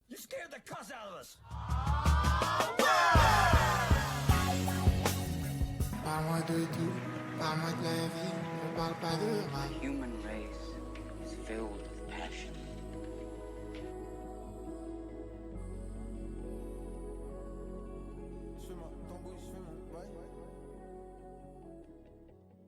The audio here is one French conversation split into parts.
You scared the cuss out of us. Parle-moi de tout, parle-moi de la vie, ne parle pas de moi. The human race is filled with passion.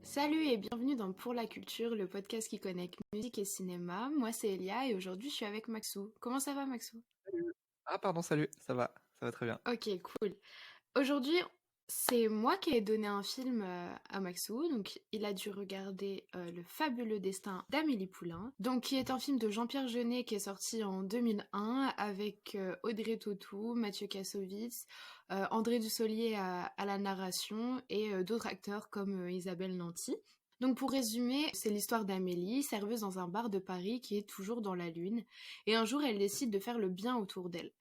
Salut et bienvenue dans Pour la culture, le podcast qui connecte musique et cinéma. Moi c'est Elia et aujourd'hui je suis avec Maxou. Comment ça va Maxou? Salut. Ah pardon, salut, ça va très bien. Ok, cool. Aujourd'hui, c'est moi qui ai donné un film à Maxou, donc il a dû regarder Le fabuleux destin d'Amélie Poulain, donc qui est un film de Jean-Pierre Jeunet qui est sorti en 2001 avec Audrey Tautou, Mathieu Kassovitz, André Dussolier à la narration et d'autres acteurs comme Isabelle Nanty. Donc pour résumer, c'est l'histoire d'Amélie, serveuse dans un bar de Paris qui est toujours dans la lune, et un jour elle décide de faire le bien autour d'elle.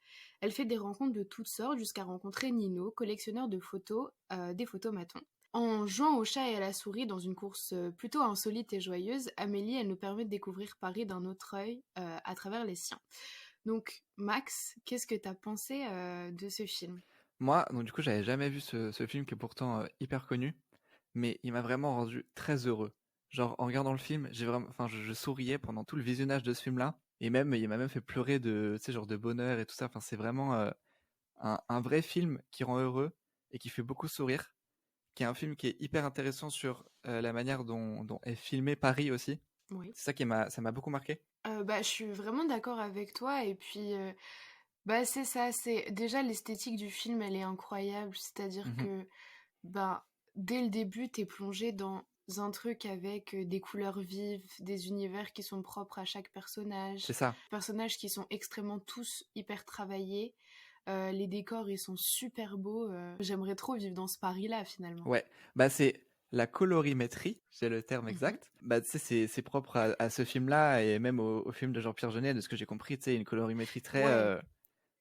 Elle fait des rencontres de toutes sortes jusqu'à rencontrer Nino, collectionneur de photos, des photomatons. En jouant au chat et à la souris dans une course plutôt insolite et joyeuse, Amélie, elle nous permet de découvrir Paris d'un autre œil à travers les siens. Donc Max, qu'est-ce que t'as pensé de ce film? Moi, donc du coup, j'avais jamais vu ce film qui est pourtant hyper connu, mais il m'a vraiment rendu très heureux. Genre, en regardant le film, je souriais pendant tout le visionnage de ce film-là, et même, il m'a même fait pleurer tu sais, genre de bonheur et tout ça. Enfin, c'est vraiment un vrai film qui rend heureux et qui fait beaucoup sourire, qui est un film qui est hyper intéressant sur la manière dont est filmé Paris aussi. Oui. C'est ça m'a beaucoup marqué. Je suis vraiment d'accord avec toi et puis c'est ça, c'est déjà l'esthétique du film, elle est incroyable, c'est-à-dire Mhm. que bah dès le début, t'es plongé dans un truc avec des couleurs vives, des univers qui sont propres à chaque C'est personnage, ça. personnages qui sont extrêmement tous hyper travaillés. Les décors, ils sont super beaux. J'aimerais trop vivre dans ce Paris-là, finalement. Ouais, bah c'est la colorimétrie, c'est le terme Mhm. exact. Bah tu sais, c'est propre à ce film-là et même au film de Jean-Pierre Jeunet, de ce que j'ai compris, tu sais, une colorimétrie très Ouais.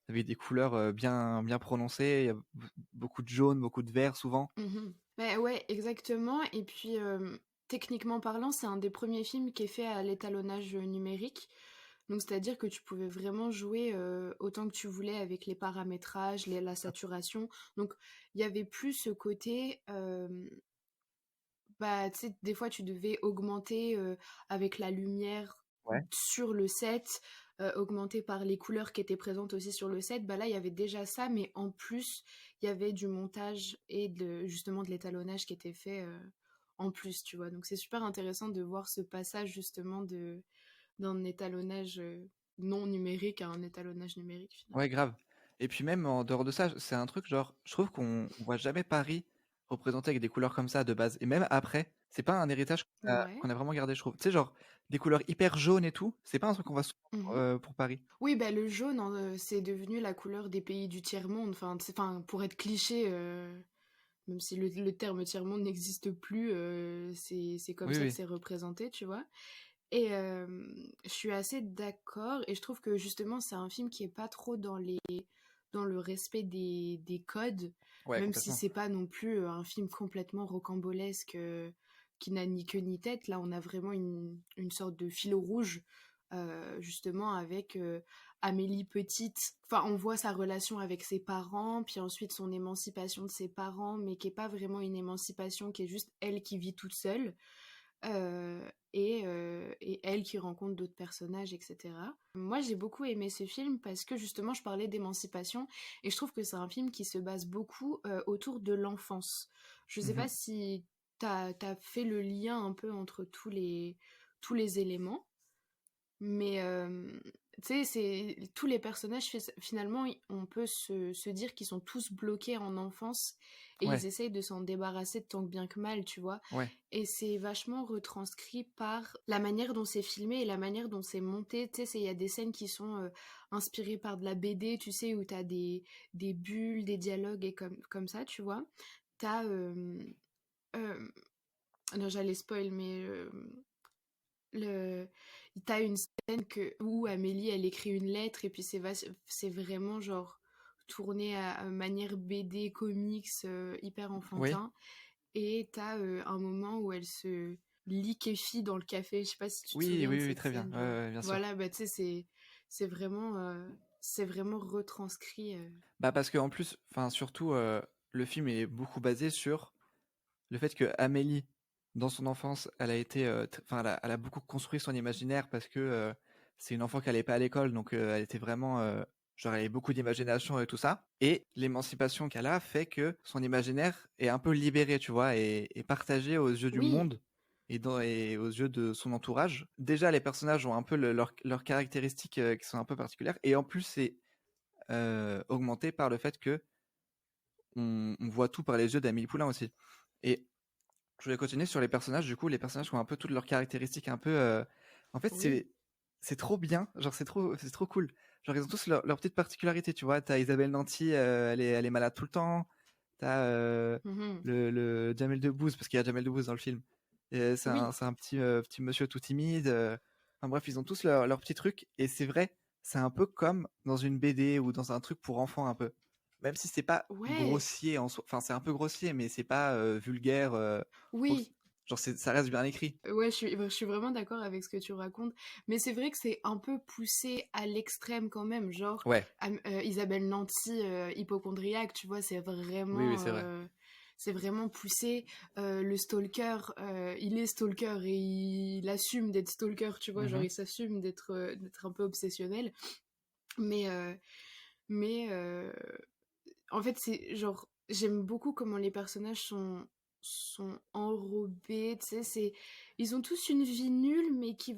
avec des couleurs bien prononcées. Il y a beaucoup de jaune, beaucoup de vert souvent. Mhm. Ouais, exactement. Et puis, techniquement parlant, c'est un des premiers films qui est fait à l'étalonnage numérique. Donc, c'est-à-dire que tu pouvais vraiment jouer autant que tu voulais avec les paramétrages, la saturation. Donc, il y avait plus ce côté, tu sais, des fois, tu devais augmenter avec la lumière Ouais. sur le set, augmenter par les couleurs qui étaient présentes aussi sur le set. Bah là, il y avait déjà ça, mais en plus, il y avait du montage et justement de l'étalonnage qui était fait en plus, tu vois. Donc c'est super intéressant de voir ce passage justement d'un étalonnage non numérique à un étalonnage numérique finalement. Ouais, grave. Et puis même en dehors de ça, c'est un truc genre, je trouve qu'on voit jamais Paris représenté avec des couleurs comme ça de base. Et même après, c'est pas un héritage Ouais. qu'on a vraiment gardé, je trouve. Tu sais, genre, des couleurs hyper jaunes et tout, c'est pas un truc qu'on voit souvent Mhm. pour Paris. Oui, le jaune, hein, c'est devenu la couleur des pays du tiers-monde. Enfin, pour être cliché, même si le terme tiers-monde n'existe plus, c'est comme Oui, ça que oui. c'est représenté, tu vois. Et je suis assez d'accord, et je trouve que justement, c'est un film qui est pas trop dans le respect des codes, Ouais, même si complètement. c'est pas non plus un film complètement rocambolesque qui n'a ni queue ni tête. Là, on a vraiment une sorte de fil rouge, justement, avec Amélie petite. Enfin, on voit sa relation avec ses parents, puis ensuite son émancipation de ses parents, mais qui est pas vraiment une émancipation, qui est juste elle qui vit toute seule. Et elle qui rencontre d'autres personnages, etc. Moi, j'ai beaucoup aimé ce film parce que justement, je parlais d'émancipation et je trouve que c'est un film qui se base beaucoup autour de l'enfance. Je sais Mhm. pas si t'as fait le lien un peu entre tous les éléments, mais tu sais, tous les personnages, finalement, on peut se dire qu'ils sont tous bloqués en enfance et ils Ouais, essayent de s'en débarrasser de tant que bien que mal, tu vois. ouais. Et c'est vachement retranscrit par la manière dont c'est filmé et la manière dont c'est monté. Tu sais, il y a des scènes qui sont inspirées par de la BD, tu sais, où t'as des bulles, des dialogues et comme ça, tu vois. T'as... euh, non, j'allais spoil, mais le t'as une scène où Amélie elle écrit une lettre et puis c'est vraiment genre tourné à manière BD comics hyper Oui. enfantin, et t'as un moment où elle se liquéfie dans le café. Je sais pas si tu te Oui, souviens de oui, oui, cette très bien. scène, Ouais, genre ouais, bien sûr. voilà, tu sais, c'est vraiment c'est vraiment retranscrit. Bah parce qu'en plus, enfin surtout, le film est beaucoup basé sur le fait que Amélie, dans son enfance, elle a été, enfin elle a beaucoup construit son imaginaire parce que c'est une enfant qui allait pas à l'école, donc elle était vraiment, genre elle avait beaucoup d'imagination et tout ça. Et l'émancipation qu'elle a fait que son imaginaire est un peu libéré, tu vois, et partagé aux yeux du Oui, monde et aux yeux de son entourage. Déjà, les personnages ont un peu leurs caractéristiques qui sont un peu particulières, et en plus c'est augmenté par le fait que on voit tout par les yeux d'Amélie Poulain aussi. Et je voulais continuer sur les personnages. Du coup, les personnages ont un peu toutes leurs caractéristiques, un peu. En fait, oui, c'est trop bien. Genre, c'est trop cool. Genre, ils ont tous leur petite particularité, tu vois. T'as Isabelle Nanty, elle est malade tout le temps. T'as mhm, le Jamel Debbouze, parce qu'il y a Jamel Debbouze dans le film. Et oui, c'est un petit monsieur tout timide. Enfin bref, ils ont tous leur petit truc. Et c'est vrai, c'est un peu comme dans une BD ou dans un truc pour enfants un peu. Même si c'est pas ouais, grossier en soi. Enfin, c'est un peu grossier, mais c'est pas vulgaire. oui. Genre, ça reste bien écrit. Ouais, je suis vraiment d'accord avec ce que tu racontes, mais c'est vrai que c'est un peu poussé à l'extrême quand même, genre Ouais, Isabelle Nanty, hypocondriaque, tu vois, oui, oui, c'est vrai. c'est vraiment poussé. Le stalker, il est stalker et il assume d'être stalker, tu vois, genre Mhm. il s'assume d'être un peu obsessionnel, mais, euh, mais en fait, c'est genre, j'aime beaucoup comment les personnages sont enrobés, tu sais, ils ont tous une vie nulle, mais qui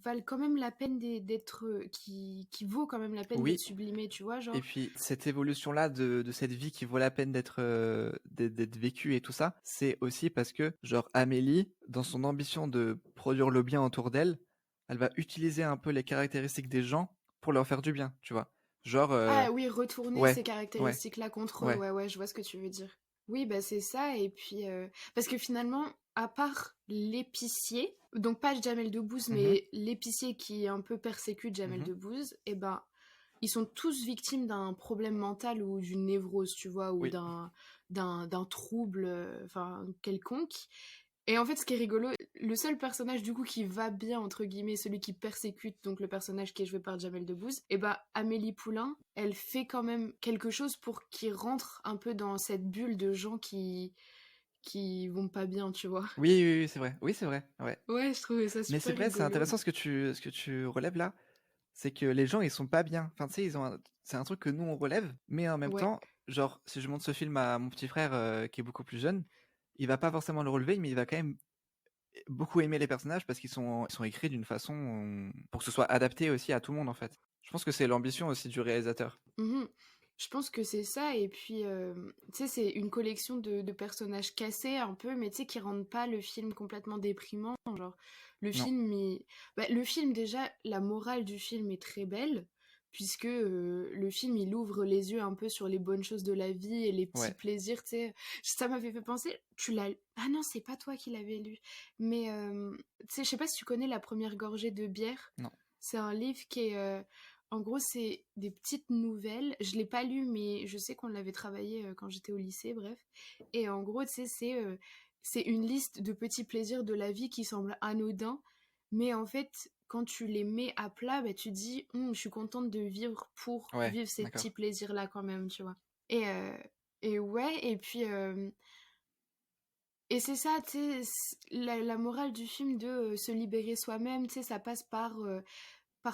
valent quand même la peine d'être, qui vaut quand même la peine d'être Oui, sublimée, tu vois, et genre. puis cette évolution-là de cette vie qui vaut la peine d'être vécue et tout ça, c'est aussi parce que, genre, Amélie, dans son ambition de produire le bien autour d'elle, elle va utiliser un peu les caractéristiques des gens pour leur faire du bien, tu vois. Genre, Ah oui, retourner ces ouais, ouais, caractéristiques-là contre eux, ouais. ouais, ouais, je vois ce que tu veux dire. Oui, bah c'est ça, et puis, parce que finalement, à part l'épicier, donc pas Jamel Debbouze, Mhm, mais l'épicier qui un peu persécute Jamel mhm. Debbouze, et ben, ils sont tous victimes d'un problème mental ou d'une névrose, tu vois, ou Oui, d'un trouble, enfin, quelconque. Et en fait, ce qui est rigolo, le seul personnage du coup qui va bien, entre guillemets, celui qui persécute, donc le personnage qui est joué par Jamel Debbouze, et bah Amélie Poulain, elle fait quand même quelque chose pour qu'il rentre un peu dans cette bulle de gens qui vont pas bien, tu vois. oui, oui, oui, c'est vrai. Oui, c'est vrai, ouais. Ouais, je trouvais ça Mais c'est super vrai, c'est rigolo. intéressant ce que tu relèves là. C'est que les gens, ils sont pas bien. Enfin, tu sais, c'est un truc que nous, on relève, mais en même Ouais. temps, genre, si je montre ce film à mon petit frère qui est beaucoup plus jeune, il va pas forcément le relever, mais il va quand même beaucoup aimer les personnages parce ils sont écrits d'une façon pour que ce soit adapté aussi à tout le monde, en fait. Je pense que c'est l'ambition aussi du réalisateur. Mhm. Je pense que c'est ça, et puis, tu sais, c'est une collection de personnages cassés un peu, mais tu sais, qui rendent pas le film complètement déprimant. Genre, le Non. film, le film, déjà, la morale du film est très belle, puisque le film, il ouvre les yeux un peu sur les bonnes choses de la vie et les petits Ouais. plaisirs, tu sais. Ça m'avait fait penser, tu l'as... Ah non, c'est pas toi qui l'avais lu, mais, tu sais, je sais pas si tu connais La première gorgée de bière. Non. C'est un livre qui est... en gros, c'est des petites nouvelles. Je l'ai pas lu, mais je sais qu'on l'avait travaillé quand j'étais au lycée, bref. Et en gros, tu sais, c'est une liste de petits plaisirs de la vie qui semblent anodins, mais en fait, quand tu les mets à plat, bah, tu te dis, je suis contente de vivre pour Ouais. vivre ces D'accord. petits plaisirs-là quand même, tu vois. Et, euh, et ouais, et puis... et c'est ça, tu sais, la morale du film de se libérer soi-même, tu sais, ça passe par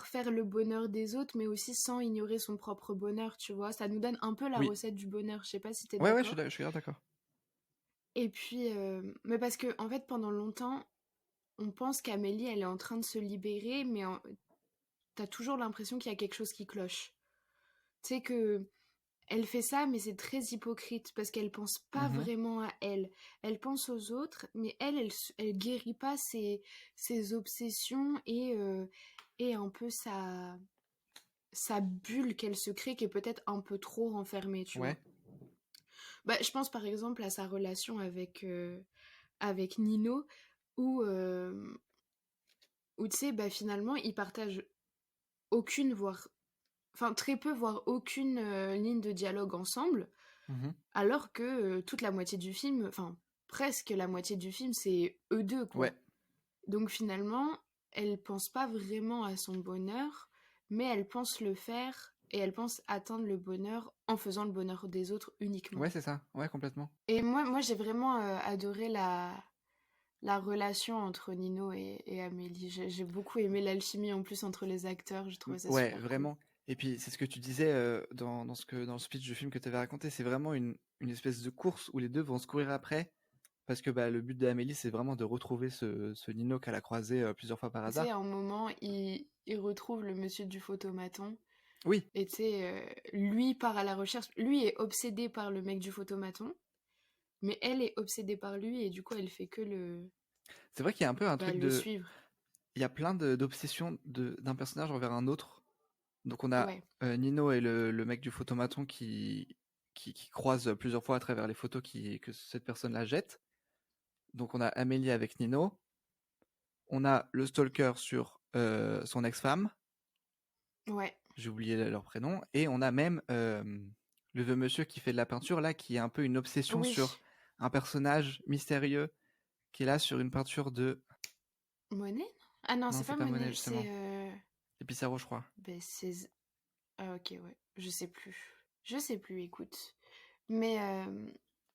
faire le bonheur des autres, mais aussi sans ignorer son propre bonheur, tu vois. Ça nous donne un peu la Oui. recette du bonheur, je sais pas si t'es Ouais, ouais, d'accord. je suis grave d'accord. Et puis, mais parce que, en fait, pendant longtemps, on pense qu'Amélie, elle est en train de se libérer, mais t'as toujours l'impression qu'il y a quelque chose qui cloche. Tu sais que elle fait ça, mais c'est très hypocrite parce qu'elle pense pas Mhm. vraiment à elle. Elle pense aux autres, mais elle guérit pas ses obsessions et un peu sa bulle qu'elle se crée qui est peut-être un peu trop renfermée, tu vois. Ouais. Bah, je pense par exemple à sa relation avec Nino, où, où tu sais, bah, finalement, ils partagent aucune, voire, enfin très peu, voire aucune ligne de dialogue ensemble, Mhm. alors que toute la moitié du film, enfin presque la moitié du film, c'est eux deux, Ouais. quoi. Donc finalement, elle pense pas vraiment à son bonheur, mais elle pense le faire et elle pense atteindre le bonheur en faisant le bonheur des autres uniquement. Ouais, c'est ça. Ouais, complètement. Et moi j'ai vraiment adoré la relation entre Nino et Amélie. J'ai beaucoup aimé l'alchimie en plus entre les acteurs, je trouvais ça Ouais, super cool. vraiment. Et puis, c'est ce que tu disais dans le speech du film que tu avais raconté. C'est vraiment une espèce de course où les deux vont se courir après. Parce que le but d'Amélie, c'est vraiment de retrouver ce Nino qu'elle a croisé plusieurs fois par Tu sais, hasard. à un moment, il retrouve le monsieur du photomaton. Oui, Et tu sais, lui part à la recherche. Lui est obsédé par le mec du photomaton. Mais elle est obsédée par lui et du coup, elle fait que c'est vrai qu'il y a un peu un truc le de. suivre. Il y a plein d'obsessions d'un personnage envers un autre. Donc, on a Ouais. Nino et le mec du photomaton qui croisent plusieurs fois à travers les photos que cette personne-là jette. Donc, on a Amélie avec Nino. On a le stalker sur son ex-femme. Ouais. J'ai oublié leur prénom. Et on a même le vieux monsieur qui fait de la peinture, là, qui a un peu une obsession Oui. sur un personnage mystérieux qui est là sur une peinture de. Monet? Non Ah non, Non, c'est c'est pas pas Monet, Monet, justement. c'est... C'est Pissarro, je crois. Ben, c'est... Ah ok, ouais. Je sais plus. Je sais plus, écoute. Mais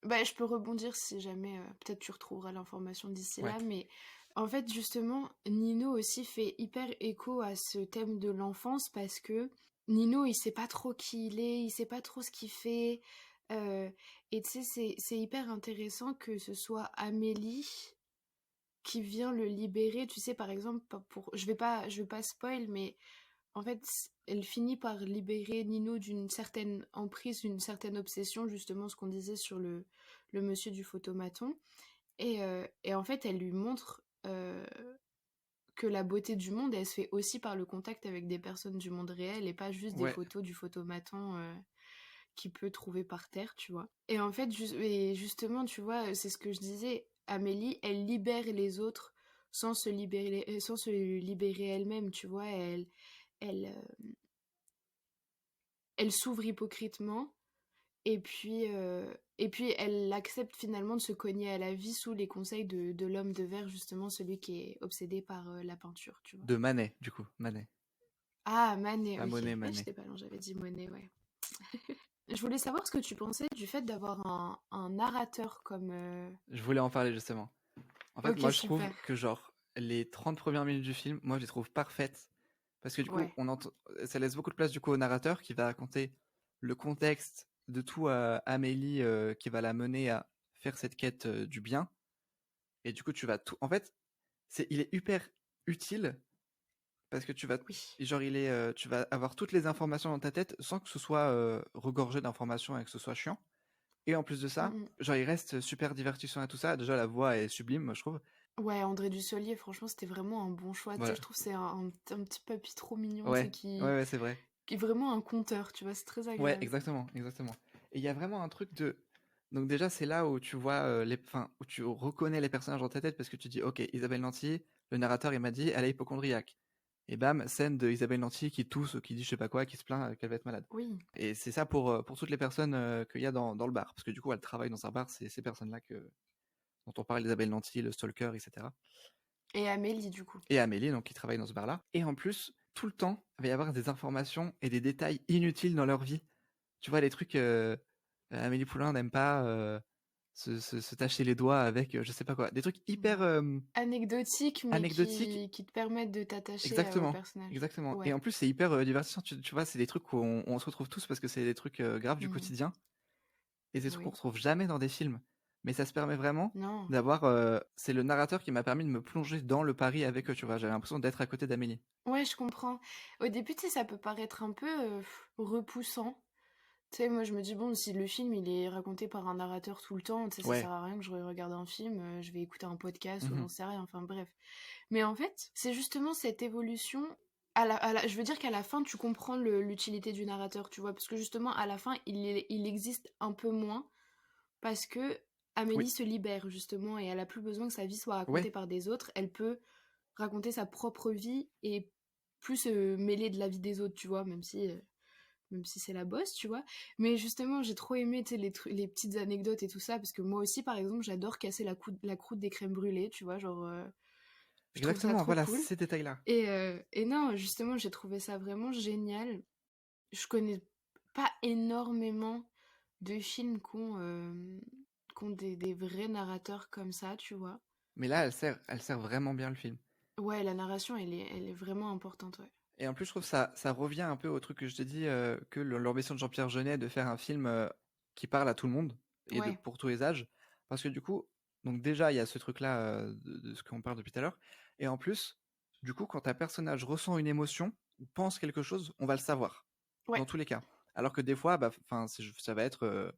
bah, je peux rebondir si jamais... peut-être tu retrouveras l'information d'ici Ouais. là, mais en fait, justement, Nino aussi fait hyper écho à ce thème de l'enfance parce que Nino, il sait pas trop qui il est, il sait pas trop ce qu'il fait. Et tu sais, c'est hyper intéressant que ce soit Amélie qui vient le libérer. Tu sais, par exemple, je vais pas spoil, mais en fait, elle finit par libérer Nino d'une certaine emprise, d'une certaine obsession, justement ce qu'on disait sur le monsieur du photomaton. Et en fait, elle lui montre que la beauté du monde, elle se fait aussi par le contact avec des personnes du monde réel et pas juste des Ouais. photos du photomaton qu'il peut trouver par terre, tu vois. Et en fait, justement, tu vois, c'est ce que je disais, Amélie, elle libère les autres sans se libérer elle-même, tu vois. Elle, elle s'ouvre hypocritement et puis elle accepte finalement de se cogner à la vie sous les conseils de l'homme de verre, justement, celui qui est obsédé par la peinture, tu vois. De Manet, du coup. Manet. Ah, Manet, Pas ok. Monet, Ouais, Manet. j'étais pas loin, j'avais dit Monet, ouais. Je voulais savoir ce que tu pensais du fait d'avoir un narrateur comme... Je voulais en parler, justement. En fait, Ok, moi, je trouve super. que, genre, les 30 premières minutes du film, moi, je les trouve parfaites. Parce que, du coup, Ouais. ça laisse beaucoup de place, du coup, au narrateur qui va raconter le contexte de tout à Amélie qui va la mener à faire cette quête du bien. Et du coup, tu vas tout. En fait, il est hyper utile parce que Oui. tu vas avoir toutes les informations dans ta tête sans que ce soit regorgé d'informations et que ce soit chiant. Et en plus de ça, Mm, genre, il reste super divertissant et tout ça. Déjà, la voix est sublime, moi, je trouve. Ouais, André Dussolier, franchement, c'était vraiment un bon choix. Tu sais, Voilà. je trouve que c'est un petit papy trop mignon, tu sais, Ouais, ouais, c'est vrai. qui est vraiment un conteur, tu vois, c'est très Ouais, agréable. exactement, exactement. Et il y a vraiment un truc de. Donc déjà, c'est là où tu vois enfin, où tu reconnais les personnages dans ta tête parce que tu dis, ok, Isabelle Nanty, le narrateur, il m'a dit, elle est hypochondriaque. Et bam, scène de Isabelle Nanty qui tousse, qui dit je sais pas quoi, qui se plaint qu'elle va être malade. Oui. Et c'est ça pour toutes les personnes qu'il y a dans le bar. Parce que du coup, elle travaille dans un bar, c'est ces personnes-là dont on parle, Isabelle Nanty, le stalker, etc. Et Amélie, du coup. Et Amélie, donc qui travaille dans ce bar-là. Et en plus, tout le temps, il va y avoir des informations et des détails inutiles dans leur vie. Tu vois, les trucs, Amélie Poulain n'aime pas se tacher les doigts avec je sais pas quoi. Des trucs hyper Anecdotique, mais anecdotiques. qui te permettent de t'attacher au Exactement. personnage. Exactement. Et Ouais. en plus, c'est hyper divertissant. Tu vois, c'est des trucs où on se retrouve tous parce que c'est des trucs graves du Mhm. quotidien. Et c'est des trucs qu'on Oui. retrouve jamais dans des films. Mais ça se permet vraiment Non. d'avoir. C'est le narrateur qui m'a permis de me plonger dans le pari avec eux, tu vois. J'avais l'impression d'être à côté d'Amélie. Ouais, je comprends. Au début, tu sais, ça peut paraître un peu repoussant. Tu sais, moi, je me dis, bon, si le film, il est raconté par un narrateur tout le temps, tu sais, ça Ouais. sert à rien que je regarde un film, je vais écouter un podcast ou Mhm. j'en sais rien, enfin bref. Mais en fait, c'est justement cette évolution. Je veux dire qu'à la fin, tu comprends l'utilité du narrateur, tu vois, parce que justement, à la fin, il existe un peu moins, parce que Oui. Amélie se libère, justement, et elle a plus besoin que sa vie soit racontée Ouais. par des autres, elle peut raconter sa propre vie et plus se mêler de la vie des autres, tu vois, même si c'est la bosse, tu vois. Mais justement, j'ai trop aimé, tu sais, les petites anecdotes et tout ça, parce que moi aussi, par exemple, j'adore casser la croûte des crèmes brûlées, tu vois, genre, je trouve ça Exactement. trop Voilà, cool. ces détails-là. Et non, justement, j'ai trouvé ça vraiment génial. je connais pas énormément de films qui ont des vrais narrateurs comme ça, tu vois. Mais là, elle sert vraiment bien le film. Ouais, la narration, elle est vraiment importante, ouais. Et en plus, je trouve ça revient un peu au truc que je te dis, que l'ambition de Jean-Pierre Jeunet de faire un film qui parle à tout le monde et Ouais. pour tous les âges. Parce que du coup, donc déjà, il y a ce truc-là de ce qu'on parle depuis tout à l'heure. Et en plus, du coup, quand un personnage ressent une émotion ou pense quelque chose, on va le savoir, Ouais. dans tous les cas. Alors que des fois, bah, ça va être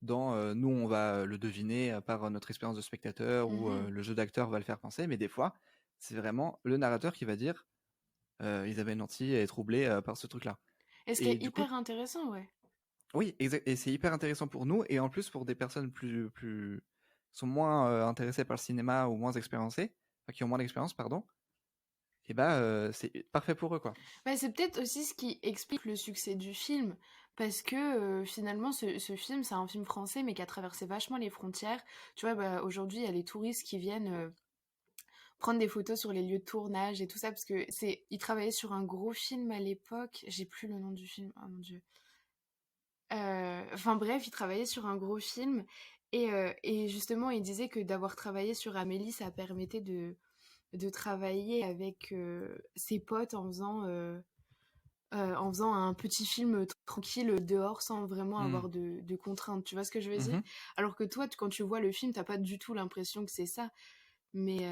dans nous, on va le deviner par notre expérience de spectateur ou Mhm. le jeu d'acteur va le faire penser. Mais des fois, c'est vraiment le narrateur qui va dire Isabelle Nanty est troublée par ce truc-là. Et ce qui Et est du coup, hyper intéressant, ouais. oui, exact. Et c'est hyper intéressant pour nous, et en plus pour des personnes plus sont moins intéressées par le cinéma ou moins expérimentées, enfin, qui ont moins d'expérience, pardon. Et bah c'est parfait pour eux, quoi. Ouais, c'est peut-être aussi ce qui explique le succès du film, parce que finalement, ce film, c'est un film français, mais qui a traversé vachement les frontières. Tu vois, bah, aujourd'hui, il y a les touristes qui viennent prendre des photos sur les lieux de tournage et tout ça, parce que il travaillait sur un gros film à l'époque. J'ai plus le nom du film, oh mon Dieu. Enfin bref, il travaillait sur un gros film, et justement, il disait que d'avoir travaillé sur Amélie, ça permettait de travailler avec ses potes en faisant un petit film tranquille dehors sans vraiment Hmm. avoir de contraintes. Tu vois ce que je veux dire? Mhm. Alors que toi, quand tu vois le film, t'as pas du tout l'impression que c'est ça. Mais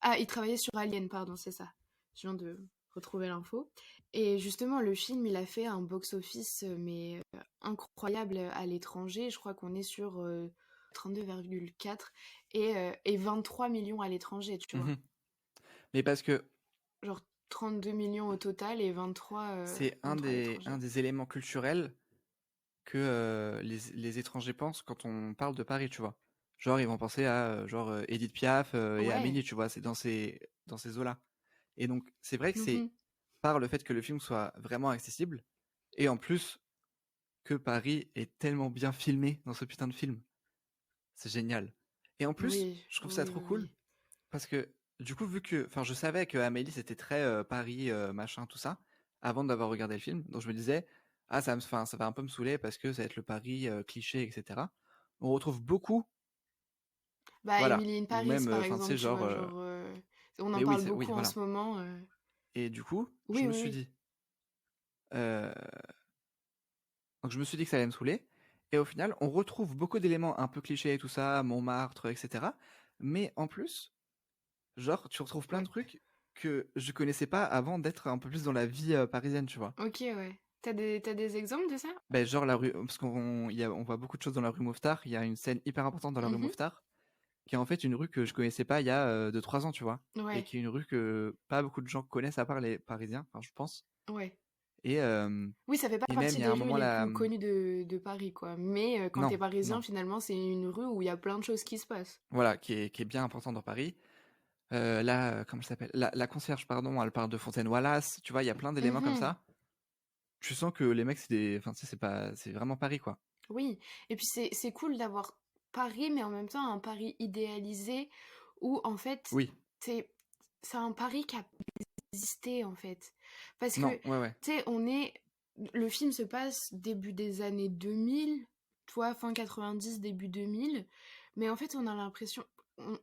ah, il travaillait sur Alien, pardon, c'est ça. Je viens de retrouver l'info. Et justement, le film, il a fait un box-office mais incroyable à l'étranger. Je crois qu'on est sur 32,4 et 23 millions à l'étranger, tu vois. Mhm. Mais parce que Genre 32 millions au total et 23 c'est un à l'étranger. des éléments culturels que les étrangers pensent quand on parle de Paris, tu vois. Genre, ils vont penser à genre Edith Piaf et Ouais. Amélie, tu vois, c'est dans ces eaux-là. Et donc, c'est vrai que c'est Mhm. par le fait que le film soit vraiment accessible, et en plus que Paris est tellement bien filmé dans ce putain de film. C'est génial. Et en plus, Oui, je trouve ça oui, trop oui, cool, oui. parce que du coup, vu que, enfin, je savais que Amélie c'était très Paris, machin, tout ça, avant d'avoir regardé le film, donc je me disais, ah, enfin, ça va un peu me saouler parce que ça va être le Paris cliché, etc. On retrouve beaucoup, Bah, voilà, Emily in ou Paris, même, par enfin, tu exemple, sais, tu genre, vois, genre, on en mais oui, parle oui, beaucoup en voilà. ce moment. Et du coup, je Oui, me oui, suis oui. dit, euh, donc je me suis dit que ça allait me saouler. Et au final, on retrouve beaucoup d'éléments un peu clichés et tout ça, Montmartre, etc. Mais en plus, genre, tu retrouves plein de Ouais. trucs que je connaissais pas avant d'être un peu plus dans la vie parisienne, tu vois. Ok, ouais. T'as des exemples de ça? Ben, genre la rue, parce on voit beaucoup de choses dans la rue Mouffetard. Il y a une scène hyper importante dans la rue Mhm. Mouffetard, qui est en fait une rue que je connaissais pas il y a 2-3 ans, tu vois. Et Ouais, qui est une rue que pas beaucoup de gens connaissent à part les Parisiens, enfin, je pense. ouais. Et, Oui, ça fait pas même, partie il y a des un rues moment les là. plus connues de Paris, quoi. Mais quand t'es Non, parisien, non. finalement, c'est une rue où il y a plein de choses qui se passent. Voilà, qui est bien important dans Paris. Là, comment elle s'appelle? La concierge, pardon, elle parle de Fontaine Wallace. Tu vois, il y a plein d'éléments comme Mhm. ça. Tu sens que les mecs, c'est des. Enfin, tu sais, c'est vraiment Paris, quoi. Oui. Et puis c'est cool d'avoir Paris, mais en même temps un Paris idéalisé où, en fait, Oui. c'est c'est un Paris qui a existé, en fait. Parce que, Non, ouais, ouais. tu sais, on est... Le film se passe début des années 2000, toi, fin 90, début 2000, mais en fait, on a l'impression...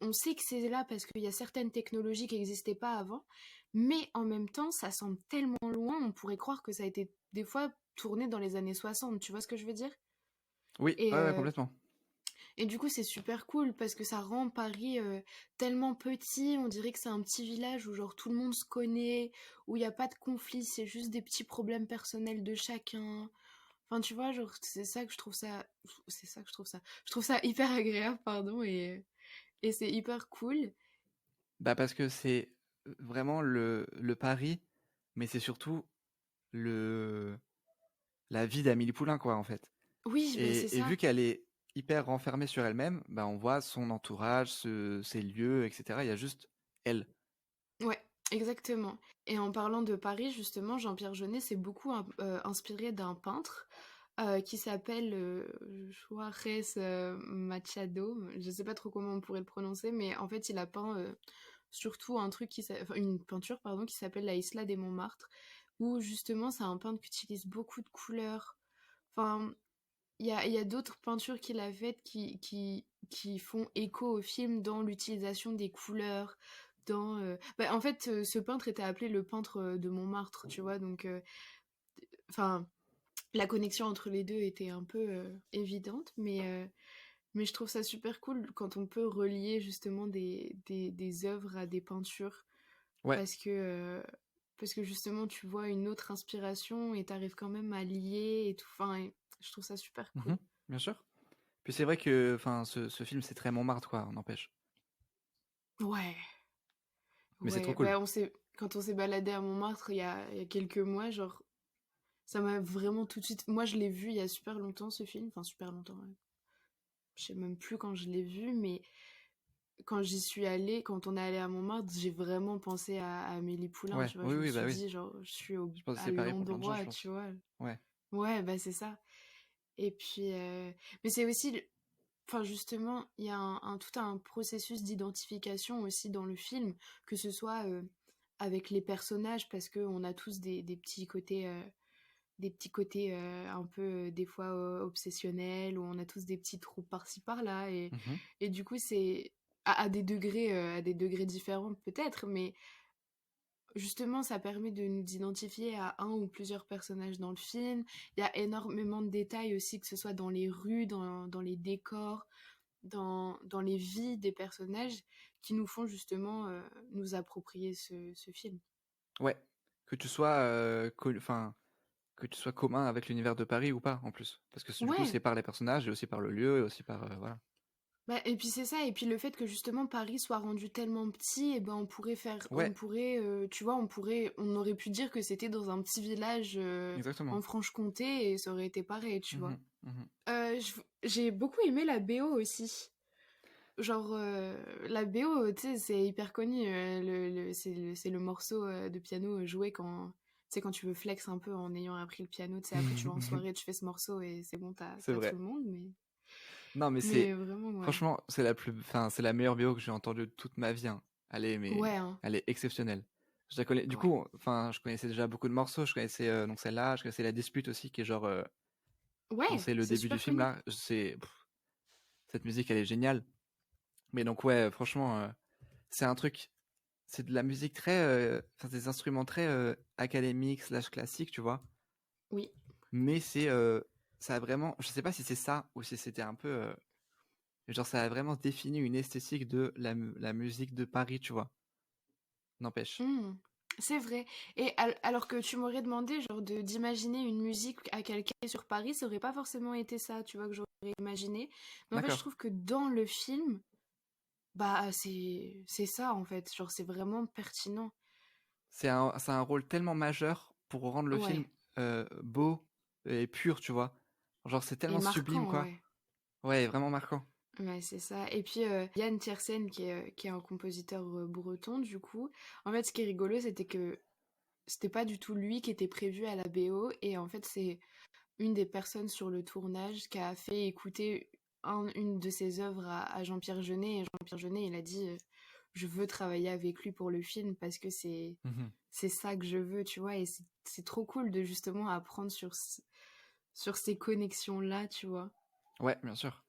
On sait que c'est là parce qu'il y a certaines technologies qui n'existaient pas avant, mais en même temps, ça semble tellement loin, on pourrait croire que ça a été des fois tourné dans les années 60, tu vois ce que je veux dire? Oui, Et, ouais, ouais, complètement. et du coup, c'est super cool parce que ça rend Paris tellement petit. On dirait que c'est un petit village où genre tout le monde se connaît, où il n'y a pas de conflit, c'est juste des petits problèmes personnels de chacun. Enfin, tu vois, genre c'est ça que je trouve ça, c'est ça que je trouve ça. Je trouve ça hyper agréable, pardon, et c'est hyper cool. Bah, parce que c'est vraiment le Paris, mais c'est surtout le la vie d'Amélie Poulain, quoi, en fait. Oui, ben c'est Et ça. vu qu'elle est hyper renfermée sur elle-même, bah, on voit son entourage, ses lieux, etc. Il y a juste elle. Ouais, exactement. Et en parlant de Paris, justement, Jean-Pierre Jeunet s'est beaucoup inspiré d'un peintre qui s'appelle Juarez Machado. Je sais pas trop comment on pourrait le prononcer, mais en fait, il a peint surtout un truc enfin, une peinture pardon qui s'appelle la Isla des Montmartre. où justement c'est un peintre qui utilise beaucoup de couleurs. Enfin, il y a d'autres peintures qu'il a faites qui font écho au film dans l'utilisation des couleurs. En fait, ce peintre était appelé le peintre de Montmartre, tu vois, donc enfin, la connexion entre les deux était un peu évidente, mais je trouve ça super cool quand on peut relier justement des œuvres à des peintures Ouais. parce que justement tu vois une autre inspiration et t'arrives quand même à lier et tout. Enfin, et je trouve ça super cool. Mhm, bien sûr. Puis c'est vrai que enfin, ce film, c'est très Montmartre, quoi, on n'empêche. Ouais, Mais c'est trop ouais. cool. Quand on s'est baladé à Montmartre il y a quelques mois, genre, ça m'a vraiment tout de suite. Moi, je l'ai vu il y a super longtemps ce film, enfin super longtemps. Ouais. Je sais même plus quand je l'ai vu, mais quand j'y suis allée, quand on est allé à Montmartre, j'ai vraiment pensé à Amélie Poulain, Ouais, tu vois. oui, Je me oui, bah suis oui. dit, genre, je suis Je pense que à c'est pareil pour plein de gens, je l'endroit, tu pense. vois. Ouais. Ouais, bah c'est ça. Et puis, mais c'est aussi, enfin justement, il y a tout un processus d'identification aussi dans le film, que ce soit avec les personnages, parce qu'on a tous des petits côtés un peu des fois obsessionnels, où on a tous des petits trous par-ci par-là, Mhm. et du coup c'est à des degrés différents peut-être, mais justement ça permet de nous identifier à un ou plusieurs personnages dans le film. Il y a énormément de détails aussi, que ce soit dans les rues, dans les décors, dans les vies des personnages, qui nous font justement nous approprier ce film. Ouais. Que tu sois, enfin, que tu sois commun avec l'univers de Paris ou pas, en plus. Parce que du coup, Ouais. c'est par les personnages et aussi par le lieu et aussi par, voilà. Bah, et puis c'est ça, et puis le fait que justement Paris soit rendu tellement petit, et ben Ouais, tu vois, on aurait pu dire que c'était dans un petit village en exactement. Franche-Comté et ça aurait été pareil, tu vois. Mhm, mhm. J'ai beaucoup aimé la BO aussi. Genre, la BO, tu sais, c'est hyper connu. C'est le morceau de piano joué quand, tu sais, quand tu veux flex un peu en ayant appris le piano. Tu sais, après tu vas en soirée, tu fais ce morceau et c'est bon, C'est t'as tout vrai. le monde. Mais, Non, mais mais c'est, vraiment, ouais. franchement, enfin, c'est la meilleure BO que j'ai entendue de toute ma vie, hein. Ouais, hein. Elle est exceptionnelle. Je la connais, du Ouais. coup, enfin, je connaissais déjà beaucoup de morceaux. Je connaissais donc celle-là, je connaissais La Dispute aussi, qui est genre, quand Ouais, c'est le c'est début du super film connu. là, cette musique, elle est géniale. Mais donc ouais, franchement, c'est un truc, c'est de la musique très, enfin des instruments très académiques slash classiques, tu vois. Oui. Mais ça a vraiment, je sais pas si c'est ça ou si c'était un peu, genre ça a vraiment défini une esthétique de la musique de Paris, tu vois. N'empêche. Hmm, c'est vrai. Et alors que tu m'aurais demandé, genre, d'imaginer une musique à quelqu'un sur Paris, ça aurait pas forcément été ça, tu vois, que j'aurais imaginé. Mais en fait, je D'accord. trouve que dans le film, bah, c'est ça, en fait. Genre, c'est vraiment pertinent. C'est un rôle tellement majeur pour rendre le film Ouais. beau et pur, tu vois. Genre c'est Et tellement sublime, marquant, quoi. ouais. Ouais, vraiment marquant. Ouais, c'est ça. Et puis, Yann Tiersen, qui est un compositeur breton, du coup, en fait, ce qui est rigolo, c'était que c'était pas du tout lui qui était prévu à la BO. Et en fait, c'est une des personnes sur le tournage qui a fait écouter une de ses œuvres à Jean-Pierre Jeunet. Et Jean-Pierre Jeunet, il a dit je veux travailler avec lui pour le film parce que Mhm. c'est ça que je veux, tu vois. Et c'est trop cool de justement apprendre sur ces connexions-là, tu vois. Ouais, bien sûr.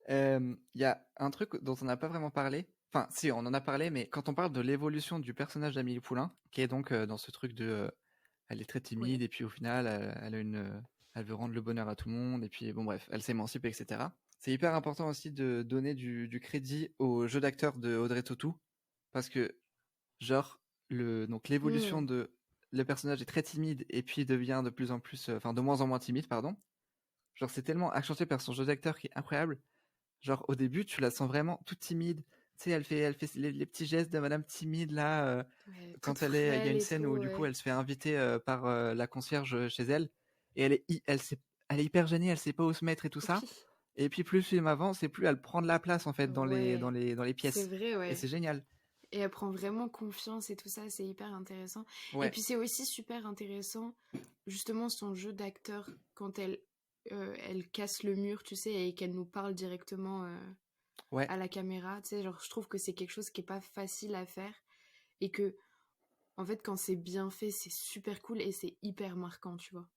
Il y a un truc dont on n'a pas vraiment parlé. Enfin, si, on en a parlé, mais quand on parle de l'évolution du personnage d'Amélie Poulain, qui est donc dans ce truc de, elle est très timide Ouais. et puis au final, elle a elle veut rendre le bonheur à tout le monde et puis bon bref, elle s'émancipe, etc. C'est hyper important aussi de donner du crédit au jeu d'acteur de Audrey Tautou parce que genre donc l'évolution Hmm. de le personnage est très timide et puis devient de plus en plus, enfin de moins en moins timide, pardon. Genre c'est tellement accentué par son jeu d'acteur qui est incroyable. Genre, au début, tu la sens vraiment toute timide. Tu sais, elle fait les petits gestes de madame timide, là. Ouais, toute Quand il y a frêle une et scène où, tout, du coup, ouais. elle se fait inviter par la concierge chez elle. Et elle est hyper gênée, elle sait pas où se mettre et tout ça. Oui. Et puis, plus le film avance, et plus elle prend de la place, en fait, Ouais. dans les C'est pièces. vrai, Et ouais. c'est génial. Et elle prend vraiment confiance et tout ça, c'est hyper intéressant. Et Ouais, puis c'est aussi super intéressant, justement, son jeu d'acteur, quand elle casse le mur, tu sais, et qu'elle nous parle directement ouais. à la caméra. Tu sais, genre, je trouve que c'est quelque chose qui est pas facile à faire et que En fait, quand c'est bien fait, c'est super cool et c'est hyper marquant, tu vois.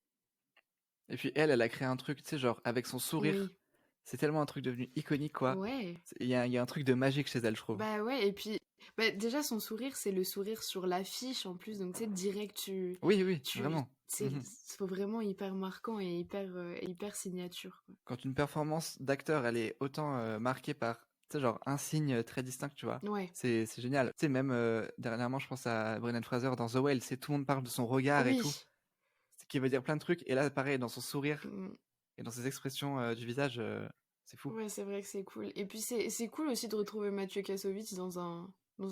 Et puis elle a créé un truc, tu sais, genre avec son sourire, Oui, c'est tellement un truc devenu iconique, quoi. ouais. Il y a un truc de magique chez elle, je trouve. Bah ouais, et puis déjà son sourire, c'est le sourire sur l'affiche en plus, donc tu sais, direct, Oui, oui, tu, vraiment. Mhm. c'est vraiment hyper marquant et hyper signature, quoi. Quand une performance d'acteur, elle est autant marquée par, tu sais, genre un signe très distinct, tu vois, Ouais. c'est génial. Tu sais, même dernièrement, je pense à Brendan Fraser dans The Whale, c'est tout le monde parle de son regard et tout, Oui. qui veut dire plein de trucs. Et là, pareil, dans son sourire Mm. et dans ses expressions du visage, c'est fou. Ouais, c'est vrai que c'est cool. Et puis c'est cool aussi de retrouver Mathieu Kassovitz dans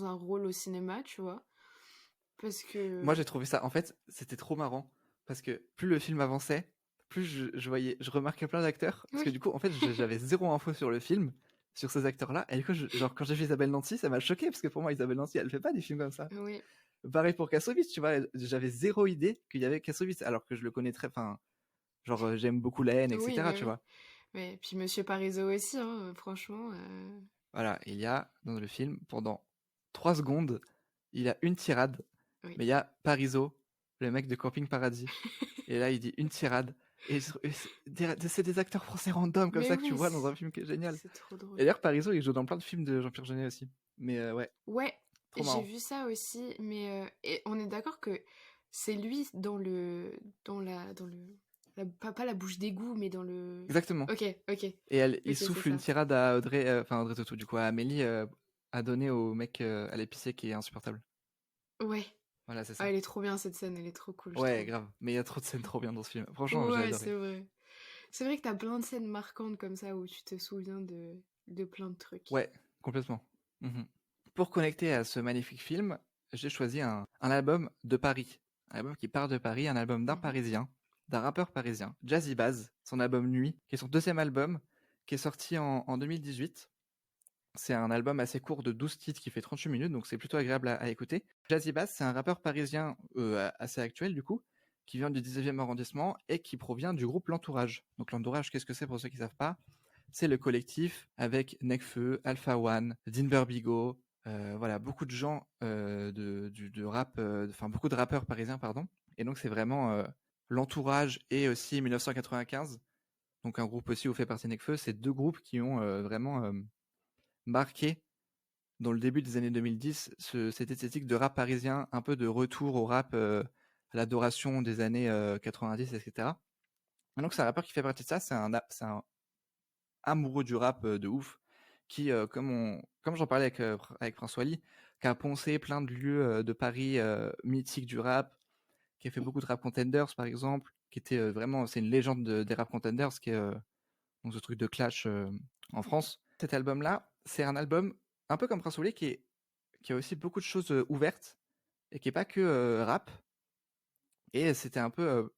un rôle au cinéma, tu vois. Parce Moi, que... j'ai trouvé ça, en fait, c'était trop marrant parce que plus le film avançait, plus je remarquais plein d'acteurs. Parce que Oui. du coup, en fait, j'avais zéro info sur le film, sur ces acteurs-là. Et du coup, genre, quand j'ai vu Isabelle Nanty, ça m'a choqué parce que pour moi, Isabelle Nanty, elle fait pas des films comme ça. Oui. Pareil pour Kassovitz, tu vois, j'avais zéro idée qu'il y avait Kassovitz, alors que je le connais très, enfin, genre, j'aime beaucoup la haine, Oui, etc., bah tu oui. vois. Mais puis Monsieur Parizeau aussi, hein, franchement. Voilà, il y a, dans le film, pendant 3 secondes, il a une tirade, Oui. mais il y a Parizeau, le mec de Camping Paradis. Et là, il dit une tirade. Et c'est des acteurs français random comme Mais ça que tu oui, vois dans un film qui est génial. c'est trop Et drôle. d'ailleurs, Parizeau, il joue dans plein de films de Jean-Pierre Jeunet aussi. Mais ouais, Ouais, trop j'ai marrant. vu ça aussi, mais et on est d'accord que c'est lui pas la bouche d'égout, mais dans le... Exactement. Ok, ok, Et il ok, c'est souffle une ça. tirade à Audrey, enfin Audrey Tautou, du coup, à Amélie, à donner au mec à l'épicier qui est insupportable. Ouais. Voilà, c'est Ah, ça. elle est trop bien cette scène, elle est trop cool, je Ouais, trouve. grave. Mais il y a trop de scènes trop bien dans ce film. Franchement, j'ai Ouais, adoré. c'est vrai. C'est vrai que t'as plein de scènes marquantes comme ça où tu te souviens de plein de trucs. Ouais, complètement. Mhm. Pour connecter à ce magnifique film, j'ai choisi un album de Paris. Un album qui part de Paris, un album d'un Mhm. Parisien, d'un rappeur parisien, Jazzy Baz, son album Nuit, qui est son deuxième album, qui est sorti en 2018. C'est un album assez court de 12 titres qui fait 38 minutes, donc c'est plutôt agréable à écouter. Jazzy Bass, c'est un rappeur parisien assez actuel du coup, qui vient du 19e arrondissement et qui provient du groupe L'Entourage. Donc L'Entourage, qu'est-ce que c'est pour ceux qui ne savent pas? C'est le collectif avec Nekfeu, Alpha One, Dinber Bigo, voilà, beaucoup de gens de rap, enfin beaucoup de rappeurs parisiens, pardon. Et donc c'est vraiment L'Entourage et aussi 1995, donc un groupe aussi où fait partie Nekfeu, c'est deux groupes qui ont vraiment marqué dans le début des années 2010 cette esthétique de rap parisien, un peu de retour au rap, à l'adoration des années 90, etc. Et donc c'est un rappeur qui fait partie de ça, c'est un amoureux du rap de ouf, qui, comme j'en parlais avec Prince Wally, qui a poncé plein de lieux de Paris mythiques du rap, qui a fait beaucoup de rap contenders par exemple, qui était vraiment, c'est une légende des rap contenders, qui est donc ce truc de clash en France. Cet album-là, c'est un album un peu comme Prince Wally qui a aussi beaucoup de choses ouvertes et qui est pas que rap. Et c'était un peu,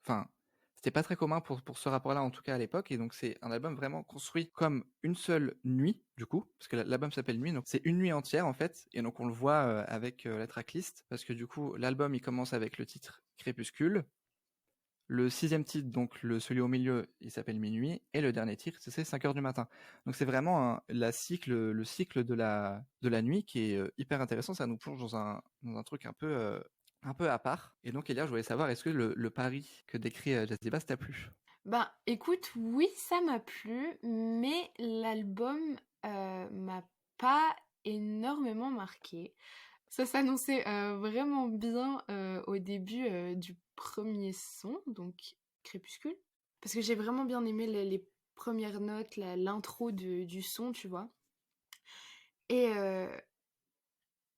enfin, c'était pas très commun pour ce rapport-là en tout cas à l'époque. Et donc c'est un album vraiment construit comme une seule nuit du coup, parce que l'album s'appelle Nuit, donc c'est une nuit entière en fait. Et donc on le voit avec la tracklist, parce que du coup l'album il commence avec le titre Crépuscule. Le 6e titre, donc celui au milieu, il s'appelle Minuit, et le dernier titre, c'est 5 heures du matin. Donc c'est vraiment le cycle de la nuit qui est hyper intéressant. Ça nous plonge dans un truc un peu à part. Et donc, Elia, je voulais savoir, est-ce que le pari que décrit Jazzy Bass t'a plu? Ben, écoute, oui, ça m'a plu, mais l'album m'a pas énormément marqué. Ça s'annonçait vraiment bien au début du premier son, donc Crépuscule, parce que j'ai vraiment bien aimé les premières notes, l'intro du son, tu vois. Et, euh,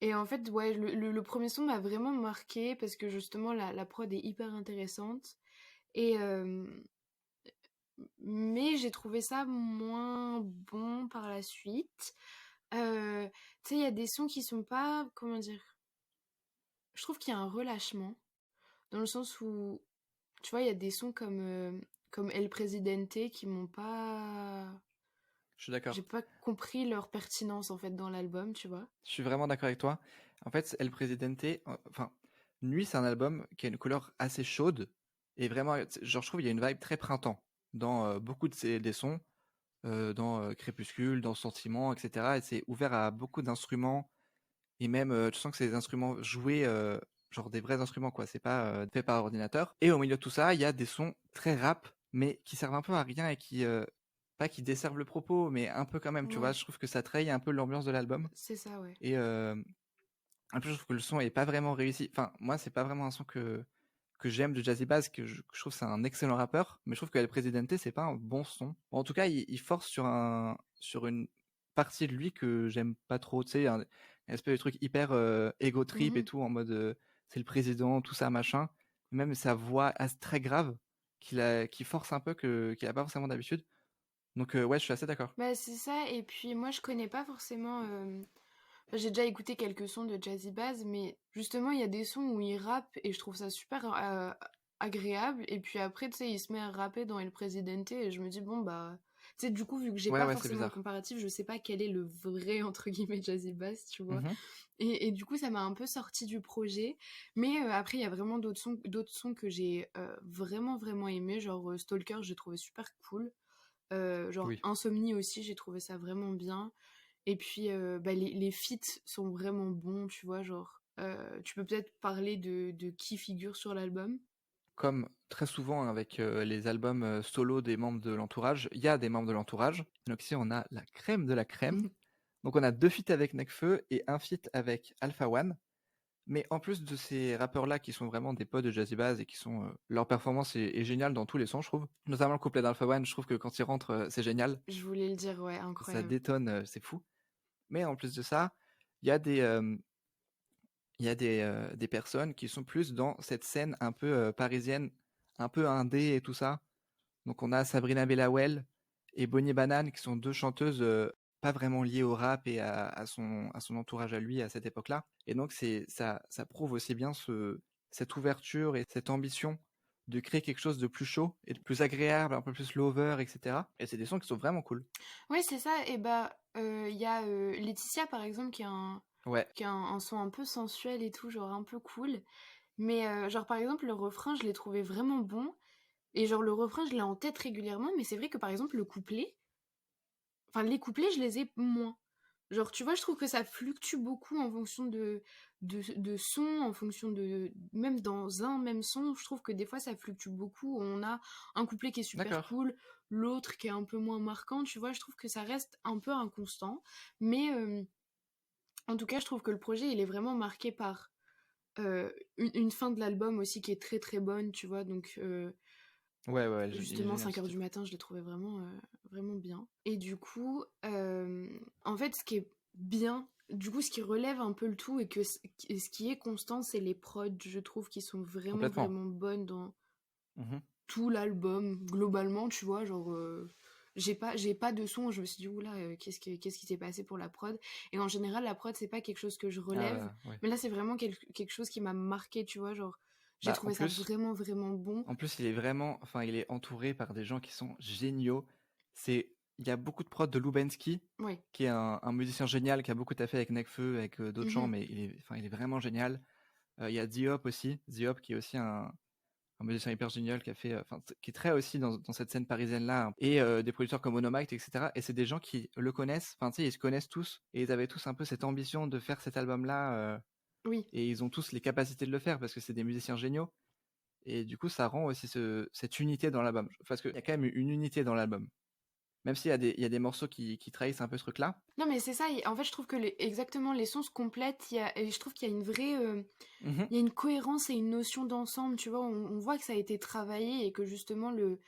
et en fait, ouais, le premier son m'a vraiment marqué parce que justement la prod est hyper intéressante. Et, mais j'ai trouvé ça moins bon par la suite. Tu sais, il y a des sons qui sont pas, comment dire, je trouve qu'il y a un relâchement, dans le sens où, tu vois, il y a des sons comme El Presidente qui m'ont pas... Je suis J'ai d'accord. pas compris leur pertinence, en fait, dans l'album, tu vois. Je suis vraiment d'accord avec toi. En fait, El Presidente, enfin, Nuit, c'est un album qui a une couleur assez chaude. Et vraiment, genre, je trouve qu'il y a une vibe très printemps dans beaucoup des sons. Dans Crépuscule, dans Sentiment, etc. Et c'est ouvert à beaucoup d'instruments. Et même, tu sens que c'est des instruments joués genre des vrais instruments, quoi. C'est pas fait par ordinateur. Et au milieu de tout ça, il y a des sons très rap, mais qui servent un peu à rien et qui, pas qui desservent le propos, mais un peu quand même, tu vois. Ouais, Je trouve que ça trahit un peu l'ambiance de l'album. c'est ça, ouais. Et en plus, je trouve que le son est pas vraiment réussi. Enfin, moi, c'est pas vraiment un son que j'aime de Jazzy Bass, que je trouve que c'est un excellent rappeur, mais je trouve que El Presidente, c'est pas un bon son. Bon, en tout cas, il force sur une partie de lui que j'aime pas trop, tu sais, un espèce de truc hyper ego trip et Mhm. tout, en mode c'est le président, tout ça, machin. Même sa voix très grave, qui force un peu, qu'il a pas forcément d'habitude. Donc, ouais, je suis assez d'accord. Bah, c'est ça, et puis moi je connais pas forcément. Enfin, j'ai déjà écouté quelques sons de Jazzy Bass, mais justement il y a des sons où il rappe et je trouve ça super agréable, et puis après tu sais il se met à rapper dans El Presidente et je me dis bon bah. Tu sais, du coup, vu que j'ai Ouais, pas ouais, c'est forcément le bizarre. comparatif, je sais pas quel est le vrai, entre guillemets, Jazzy Bass, tu vois. Mhm. Et du coup, ça m'a un peu sorti du projet. Mais après, il y a vraiment d'autres sons que j'ai vraiment, vraiment aimé. Genre Stalker, j'ai trouvé super cool. Genre Oui. Insomnie aussi, j'ai trouvé ça vraiment bien. Et puis, bah, les feats sont vraiment bons, tu vois. Genre, tu peux peut-être parler de qui figure sur l'album. Comme très souvent avec les albums solo des membres de l'entourage, il y a des membres de l'entourage. Donc ici, on a la crème de la crème. Donc on a 2 feats avec Nekfeu et un feat avec Alpha One. Mais en plus de ces rappeurs-là qui sont vraiment des potes de Jazzy Bass et qui sont leur performance est géniale dans tous les sons, je trouve. Notamment le couplet d'Alpha One, je trouve que quand il rentre, c'est génial. Je voulais le dire, ouais, Ça incroyable. détonne, c'est fou. Mais en plus de ça, il y a des personnes qui sont plus dans cette scène un peu parisienne, un peu indé et tout ça. Donc on a Sabrina Bellawell et Bonnie Banane qui sont deux chanteuses pas vraiment liées au rap et à son entourage à lui à cette époque-là. Et donc ça prouve aussi bien cette ouverture et cette ambition de créer quelque chose de plus chaud et de plus agréable, un peu plus lover, etc. Et c'est des sons qui sont vraiment cool. Ouais, c'est ça. Et bah, il y a Laetitia, par exemple, Ouais, qui a un son un peu sensuel et tout, genre un peu cool. Mais genre, par exemple, le refrain, je l'ai trouvé vraiment bon. Et genre, le refrain, je l'ai en tête régulièrement. Mais c'est vrai que, par exemple, le couplet, enfin, les couplets, je les ai moins. Genre, tu vois, je trouve que ça fluctue beaucoup en fonction de son, en fonction de. Même dans un même son, je trouve que des fois, ça fluctue beaucoup. On a un couplet qui est super d'accord. cool, l'autre qui est un peu moins marquant, tu vois. Je trouve que ça reste un peu inconstant. Mais en tout cas, je trouve que le projet, il est vraiment marqué par une fin de l'album aussi qui est très très bonne, tu vois. Donc, Ouais, ouais, ouais, il est justement, génial 5 ce heures du titre. matin, je l'ai trouvé vraiment, vraiment bien. Et du coup, en fait, ce qui est bien, du coup, ce qui relève un peu le tout et ce qui est constant, c'est les prods, je trouve, qui sont vraiment, Complètement. vraiment bonnes dans Mhm. tout l'album, globalement, tu vois. Genre, j'ai pas de son, où je me suis dit, oula, qu'est-ce qui s'est passé pour la prod? Et en général, la prod, c'est pas quelque chose que je relève, Ouais. mais là, c'est vraiment quelque chose qui m'a marqué, tu vois. Genre, j'ai Bah, trouvé ça vraiment, vraiment bon. il est vraiment, enfin, il est entouré par des gens qui sont géniaux. Il y a beaucoup de prods de Lubensky, Ouais. qui est un musicien génial, qui a beaucoup taffé avec Nekfeu, avec d'autres gens, Mhm. mais il est vraiment génial. Il y a Diop aussi, Diop qui est aussi un musicien hyper génial, qui est très aussi dans cette scène parisienne-là, hein. Et des producteurs comme Onomite, etc. Et c'est des gens qui le connaissent, enfin, tu sais, ils se connaissent tous, et ils avaient tous un peu cette ambition de faire cet album-là, Oui. et ils ont tous les capacités de le faire, parce que c'est des musiciens géniaux. Et du coup, ça rend aussi cette unité dans l'album. Parce qu'il y a quand même une unité dans l'album. Même s'il y a des morceaux qui trahissent un peu ce truc-là. Non, mais c'est ça. En fait, je trouve que exactement les sons se complètent. Et je trouve qu'il y a une vraie, Mhm. il y a une cohérence et une notion d'ensemble. Tu vois, on voit que ça a été travaillé et que justement le,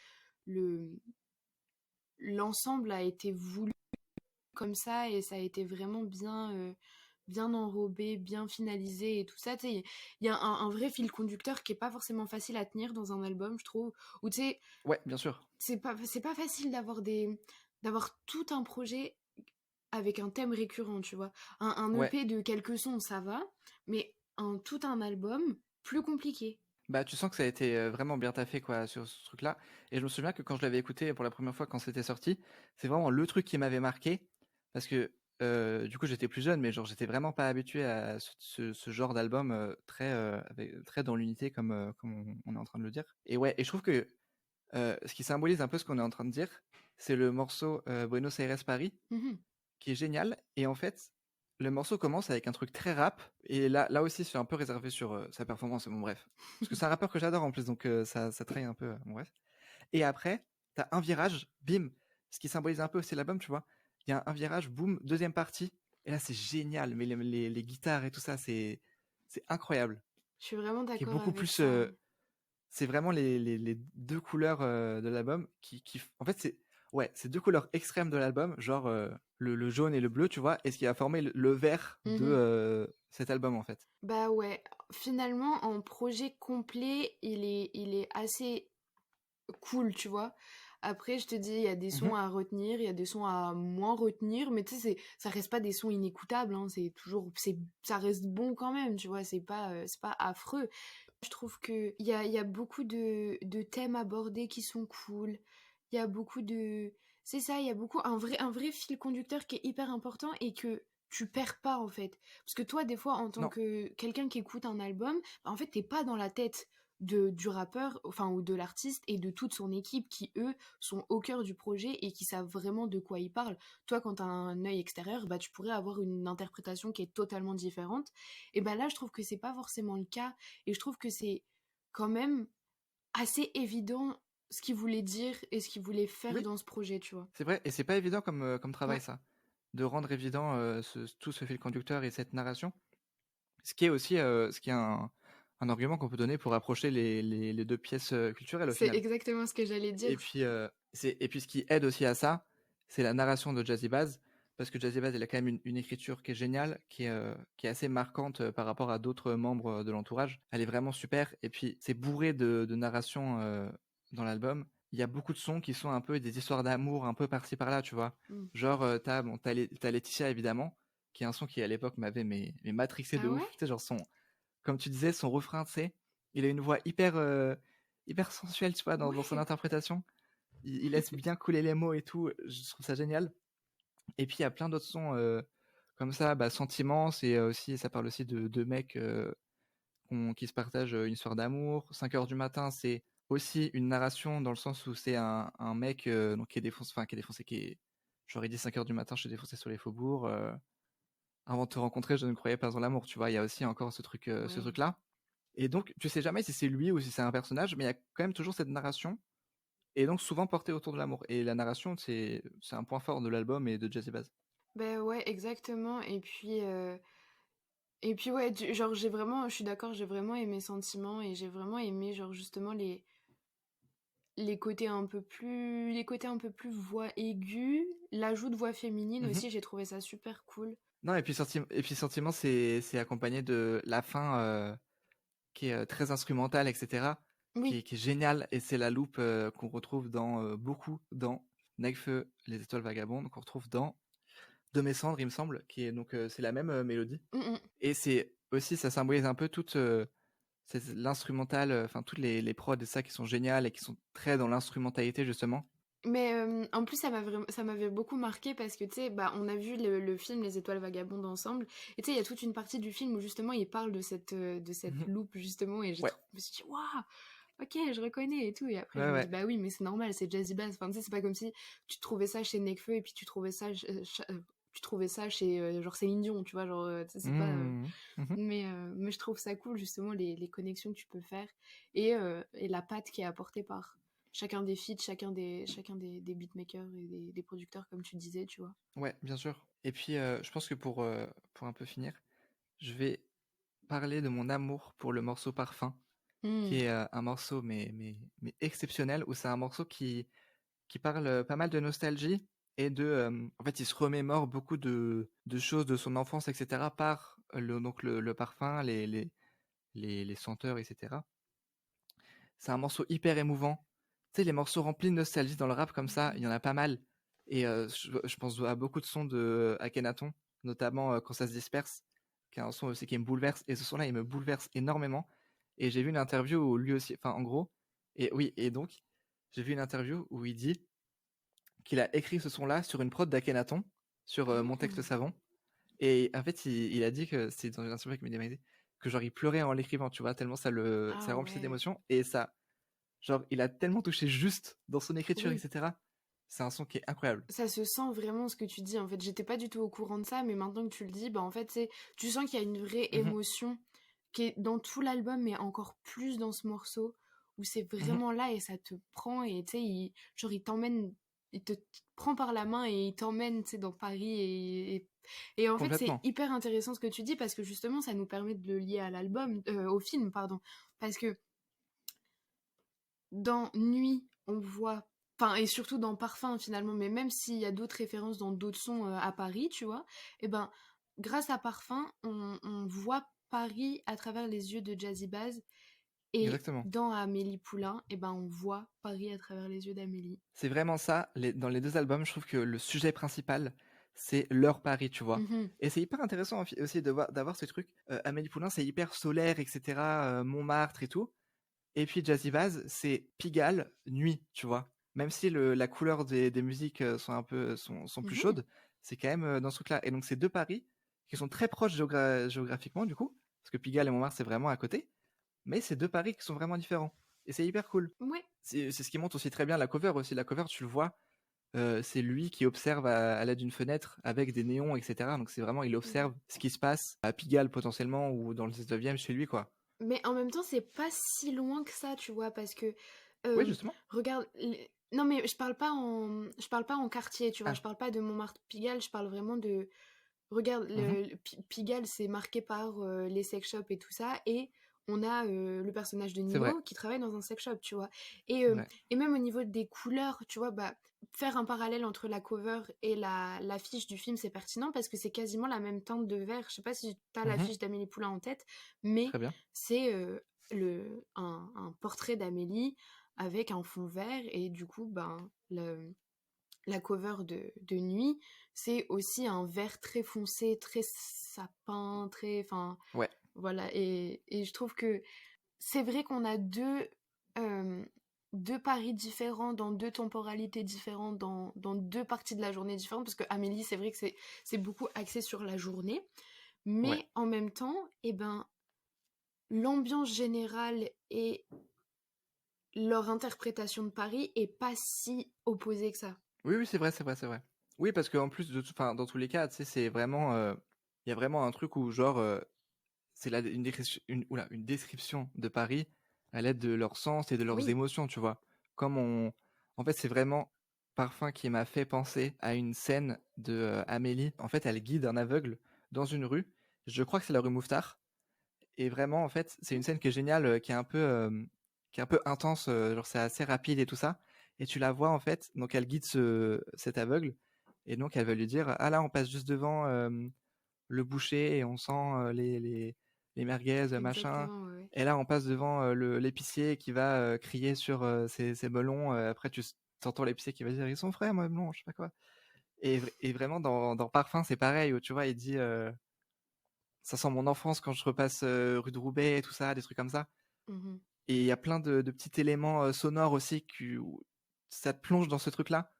l'ensemble a été voulu comme ça et ça a été vraiment bien, bien enrobé, bien finalisé et tout ça. Tu sais, il y a un vrai fil conducteur qui est pas forcément facile à tenir dans un album, je trouve. Ou tu sais, Ouais, bien sûr. c'est pas facile d'avoir tout un projet avec un thème récurrent, tu vois. Un Ouais. EP de quelques sons, ça va, mais tout un album, plus compliqué. Bah, tu sens que ça a été vraiment bien taffé, quoi, sur ce truc-là. Et je me souviens que quand je l'avais écouté pour la première fois, quand c'était sorti, c'est vraiment le truc qui m'avait marqué. Parce que, du coup, j'étais plus jeune, mais genre, j'étais vraiment pas habitué à ce genre d'album très dans l'unité, comme on est en train de le dire. Et ouais, et je trouve que ce qui symbolise un peu ce qu'on est en train de dire, c'est le morceau Buenos Aires Paris, Mhm. qui est génial. Et en fait, le morceau commence avec un truc très rap, et là aussi, c'est un peu réservé sur sa performance, bon bref. Parce que c'est un rappeur que j'adore en plus, donc ça trahit un peu, bon bref. Et après, t'as un virage, bim, ce qui symbolise un peu aussi l'album, tu vois. Il y a un virage, boum, deuxième partie, et là c'est génial, mais les guitares et tout ça, c'est incroyable. Je suis vraiment Qui est d'accord beaucoup avec plus, ça. c'est vraiment les deux couleurs de l'album en fait, c'est deux couleurs extrêmes de l'album, genre le jaune et le bleu, tu vois, et ce qui a formé le vert de Mhm. cet album en fait. Bah ouais, finalement, en projet complet, il est assez cool, tu vois. Après, je te dis, il y a des sons Mhm. à retenir, il y a des sons à moins retenir, mais tu sais, ça reste pas des sons inécoutables, hein, ça reste bon quand même, tu vois, c'est pas affreux. Je trouve que il y a beaucoup de thèmes abordés qui sont cool. Il y a beaucoup de... C'est ça, il y a beaucoup... un vrai fil conducteur qui est hyper important et que tu perds pas, en fait. Parce que toi, des fois, en tant Non, que quelqu'un qui écoute un album, bah, en fait, t'es pas dans la tête du rappeur, enfin, ou de l'artiste et de toute son équipe qui, eux, sont au cœur du projet et qui savent vraiment de quoi ils parlent. Toi, quand t'as un œil extérieur, bah, tu pourrais avoir une interprétation qui est totalement différente. Et bah là, je trouve que c'est pas forcément le cas. Et je trouve que c'est quand même assez évident ce qu'il voulait dire et ce qu'il voulait faire oui, dans ce projet, tu vois. c'est vrai, et c'est pas évident comme travail Ouais. ça, de rendre évident tout ce fil conducteur et cette narration. Ce qui est aussi un argument qu'on peut donner pour approcher les deux pièces culturelles au C'est final. exactement ce que j'allais dire. Et puis, et puis ce qui aide aussi à ça, c'est la narration de Jazzy Bass, parce que Jazzy Bass, il a quand même une écriture qui est géniale, qui est assez marquante par rapport à d'autres membres de l'entourage. Elle est vraiment super, et puis c'est bourré de narration dans l'album. Il y a beaucoup de sons qui sont un peu des histoires d'amour, un peu par-ci par-là, tu vois. Mm. Genre, t'as Laetitia, évidemment, qui est un son qui, à l'époque, m'avait mais matrixé de Ah ouais? ouf. Tu sais, genre, comme tu disais, son refrain, tu sais, il a une voix hyper sensuelle, tu vois, dans son Ouais. interprétation. Il laisse bien couler les mots et tout. Je trouve ça génial. Et puis, il y a plein d'autres sons comme ça. Bah, Sentiments, ça parle aussi de deux mecs qui se partagent une histoire d'amour. 5 heures du matin, c'est aussi une narration dans le sens où c'est un mec donc, j'aurais dit 5 heures du matin, je suis défoncé sur les faubourgs. Avant de te rencontrer, je ne croyais pas en l'amour. Tu vois, il y a aussi encore ce Ouais. truc-là. Et donc, tu sais jamais si c'est lui ou si c'est un personnage, mais il y a quand même toujours cette narration, et donc souvent portée autour de l'amour. Et la narration, c'est un point fort de l'album et de Jazzy Bass. Ben ouais, exactement. Et puis ouais, genre je suis d'accord, j'ai vraiment aimé Sentiments et j'ai vraiment aimé genre justement les côtés un peu plus voix aiguë, l'ajout de voix féminine Mhm. aussi, j'ai trouvé ça super cool. Non, et puis Sentiment, c'est accompagné de la fin qui est très instrumentale, etc., Oui. qui est géniale, et c'est la loupe qu'on retrouve beaucoup dans Nekfeu, Les Étoiles Vagabondes, qu'on retrouve dans De mes cendres, il me semble, qui est donc c'est la même mélodie. Mm, mm. Et c'est aussi, ça symbolise un peu toute l'instrumental, enfin toutes les prods et ça qui sont géniales et qui sont très dans l'instrumentalité justement. Mais en plus, ça m'avait beaucoup marqué parce que, tu sais, bah, on a vu le film Les Étoiles Vagabondes ensemble. Et tu sais, il y a toute une partie du film où justement il parle de cette Mhm. loupe, justement. Et Ouais, je me suis dit, waouh, ok, je reconnais et tout. Et après, je ouais, me dis, ouais. bah oui, mais c'est normal, c'est Jazzy Bass. Enfin, tu sais, c'est pas comme si tu trouvais ça chez Nekfeu et puis tu trouvais ça chez, genre, Céline Dion, tu vois. Genre, tu sais, c'est pas. Mhm. Mhm. Mais je trouve ça cool, justement, les connexions que tu peux faire et la patte qui est apportée par chacun des feats, chacun des beatmakers et des producteurs, comme tu disais, tu vois. Ouais, bien sûr. Et puis, je pense que pour un peu finir, je vais parler de mon amour pour le morceau Parfum, Hmm. qui est un morceau mais exceptionnel, où c'est un morceau qui parle pas mal de nostalgie et en fait, il se remémore beaucoup de choses de son enfance, etc., par le parfum, les senteurs, etc. C'est un morceau hyper émouvant. Tu sais, les morceaux remplis de nostalgie dans le rap comme ça, il y en a pas mal. Et je pense à beaucoup de sons de Akhenaton, notamment Quand ça se disperse, qui est un son aussi qui me bouleverse. Et ce son-là, il me bouleverse énormément. Et j'ai vu une interview où lui aussi, enfin en gros, et oui, et donc, j'ai vu une interview où il dit qu'il a écrit ce son-là sur une prod d'Akhenaton, sur Mon texte Ah. savant. Et en fait, il a dit que c'est dans une interview avec Mehdi que genre il pleurait en l'écrivant, tu vois, tellement ça Ah remplissait ouais. d'émotions. Et ça, genre, il a tellement touché juste dans son écriture, Oui. etc., C'est un son qui est incroyable. Ça se sent vraiment ce que tu dis. En fait, j'étais pas du tout au courant de ça, mais maintenant que tu le dis, bah en fait, tu sens qu'il y a une vraie Mhm, émotion qui est dans tout l'album, mais encore plus dans ce morceau où c'est mhm, vraiment là et ça te prend et tu sais, genre il t'emmène, il te prend par la main et il t'emmène, tu sais, dans Paris et en fait, c'est complètement. hyper intéressant ce que tu dis parce que justement, ça nous permet de le lier à l'album, au film, pardon, parce que dans Nuit, on voit, enfin, et surtout dans Parfum finalement, mais même s'il y a d'autres références dans d'autres sons à Paris, tu vois, et ben, grâce à Parfum, on voit Paris à travers les yeux de Jazzy Bass, et Exactement. dans Amélie Poulain, et ben, on voit Paris à travers les yeux d'Amélie. C'est vraiment ça. Dans les deux albums, je trouve que le sujet principal, c'est leur Paris, tu vois. Mhm, Et c'est hyper intéressant aussi d'avoir ce truc. Amélie Poulain, c'est hyper solaire, etc. Montmartre et tout. Et puis Jazzy Bass, c'est Pigalle, nuit, tu vois. Même si la couleur des musiques sont un peu sont plus mhm, chaudes, c'est quand même dans ce truc-là. Et donc c'est deux Paris qui sont très proches géographiquement du coup, parce que Pigalle et Montmartre c'est vraiment à côté, mais c'est deux Paris qui sont vraiment différents. Et c'est hyper cool. ouais. C'est ce qui montre aussi très bien la cover aussi. La cover, tu le vois, c'est lui qui observe à l'aide d'une fenêtre avec des néons, etc. Donc c'est vraiment, il Mhm. observe ce qui se passe à Pigalle potentiellement ou dans le 19e chez lui, quoi. Mais en même temps, c'est pas si loin que ça, tu vois, parce que Oui, euh, justement. regarde, non mais je parle pas en quartier, tu vois, Ah, je parle pas de Montmartre-Pigalle, je parle vraiment de. Regarde, mhm, Pigalle, c'est marqué par les sex shops et tout ça, et on a le personnage de c'est vrai, Nino qui travaille dans un sex shop, tu vois. Et, c'est euh, vrai. et même au niveau des couleurs, tu vois, bah, faire un parallèle entre la cover et l'affiche du film, c'est pertinent parce que c'est quasiment la même teinte de vert. Je sais pas si tu as Mhm, l'affiche d'Amélie Poulain en tête, mais très bien. c'est un portrait d'Amélie avec un fond vert, et du coup, ben, la cover de Nuit, c'est aussi un vert très foncé, très sapin, très. Enfin, Ouais. voilà. Et je trouve que c'est vrai qu'on a euh, deux paris différents, dans deux temporalités différentes, dans deux parties de la journée différentes, parce que Amélie, c'est vrai que c'est beaucoup axé sur la journée, Ouais. mais en même temps, eh ben, l'ambiance générale et leur interprétation de Paris est pas si opposée que ça. Oui, oui, c'est vrai, c'est vrai, c'est vrai. Oui, parce qu'en plus, enfin, dans tous les cas, tu sais, c'est vraiment. Il y a vraiment un truc où, genre, c'est une description de Paris à l'aide de leur sens et de leurs Oui, émotions, tu vois. Comme on. En fait, c'est vraiment Parfum qui m'a fait penser à une scène de Amélie. En fait, elle guide un aveugle dans une rue. Je crois que c'est la rue Mouffetard. Et vraiment, en fait, c'est une scène qui est géniale, qui est un peu intense, genre c'est assez rapide et tout ça. Et tu la vois en fait, donc elle guide cet aveugle, et donc elle va lui dire, ah là, on passe juste devant le boucher et on sent les merguez, machin. exactement, ouais, ouais. Et là, on passe devant l'épicier qui va crier sur ses melons. Après, t'entends l'épicier qui va dire, ils sont frais, moi, melons, je sais pas quoi. Et vraiment, dans Parfum, c'est pareil, où tu vois, il dit, ça sent mon enfance quand je repasse rue de Roubaix et tout ça, des trucs comme ça. Mhm. Et il y a plein de petits éléments sonores aussi où ça te plonge dans ce truc-là.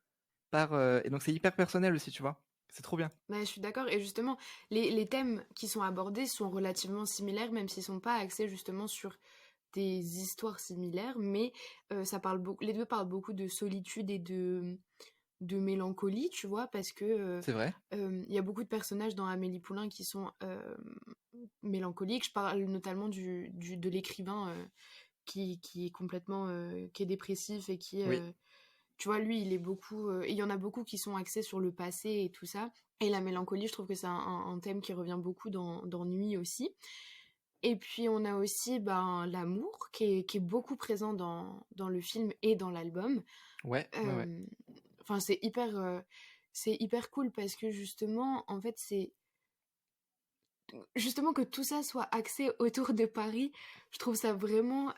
Et donc c'est hyper personnel aussi, tu vois. C'est trop bien. Ouais, je suis d'accord. Et justement, les thèmes qui sont abordés sont relativement similaires, même s'ils sont pas axés justement sur des histoires similaires, mais ça parle beaucoup, les deux parlent beaucoup de solitude et de mélancolie, tu vois, parce que C'est vrai. il y a beaucoup de personnages dans Amélie Poulain qui sont mélancoliques. Je parle notamment de l'écrivain qui est complètement qui est dépressif et qui Oui. tu vois, lui, il est beaucoup. Et il y en a beaucoup qui sont axés sur le passé et tout ça. Et la mélancolie, je trouve que c'est un thème qui revient beaucoup dans Nuit aussi. Et puis, on a aussi ben, l'amour qui est beaucoup présent dans le film et dans l'album. Ouais, ouais, ouais. Euh, Enfin, c'est hyper cool parce que justement, en fait, c'est. Justement que tout ça soit axé autour de Paris, je trouve ça vraiment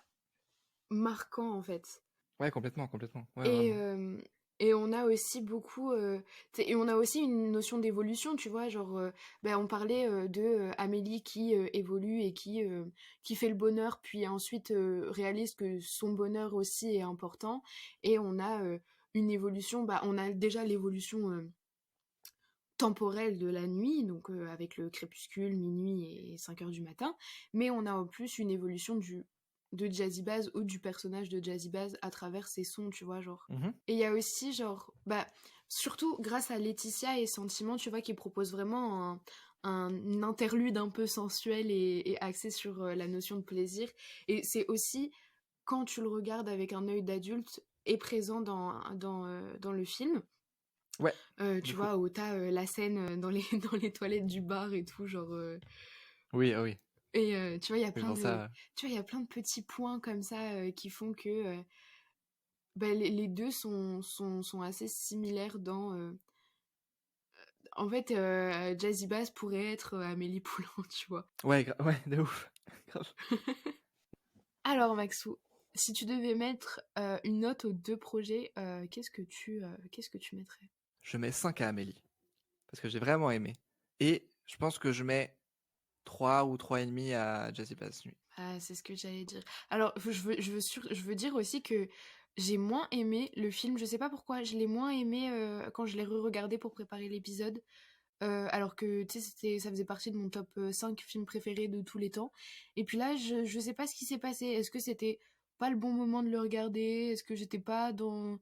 marquant, en fait. Ouais, complètement, complètement. Ouais, Et, vraiment. euh, et on a aussi beaucoup. Et on a aussi une notion d'évolution, tu vois. Genre, ben, on parlait de Amélie qui évolue et qui fait le bonheur, puis ensuite réalise que son bonheur aussi est important. Et on a une évolution. Bah, on a déjà l'évolution temporelle de la nuit, donc avec le crépuscule, minuit et 5 heures du matin. Mais on a en plus une évolution du de Jazzy Bass ou du personnage de Jazzy Bass à travers ses sons, tu vois, genre. Mhm. Et il y a aussi, genre, bah, surtout grâce à Laetitia et Sentiment, tu vois, qui propose vraiment un interlude un peu sensuel et axé sur la notion de plaisir. Et c'est aussi, quand tu le regardes avec un œil d'adulte, est présent dans le film. Ouais, de Tu fou. vois, où t'as la scène dans les, dans les toilettes du bar et tout, genre... Oui, ah oui. Et tu vois, il y a Oui, plein bon, de... ça. Tu vois, il y a plein de petits points comme ça qui font que bah, les deux sont assez similaires dans... En fait, Jazzy Bass pourrait être Amélie Poulain, tu vois. Ouais, ouais, de ouf. Grave. Alors, Maxou, si tu devais mettre une note aux deux projets, qu'est-ce que tu mettrais? Je mets 5 à Amélie. Parce que j'ai vraiment aimé. Et je pense que je mets 3 ou 3,5 à Jazzy Bass Nuit. Ah, c'est ce que j'allais dire. Alors, je veux dire aussi que j'ai moins aimé le film. Je sais pas pourquoi, je l'ai moins aimé quand je l'ai re-regardé pour préparer l'épisode. Alors que, tu sais, ça faisait partie de mon top 5 films préférés de tous les temps. Et puis là, je sais pas ce qui s'est passé. Est-ce que c'était pas le bon moment de le regarder? Est-ce que j'étais pas dans, tu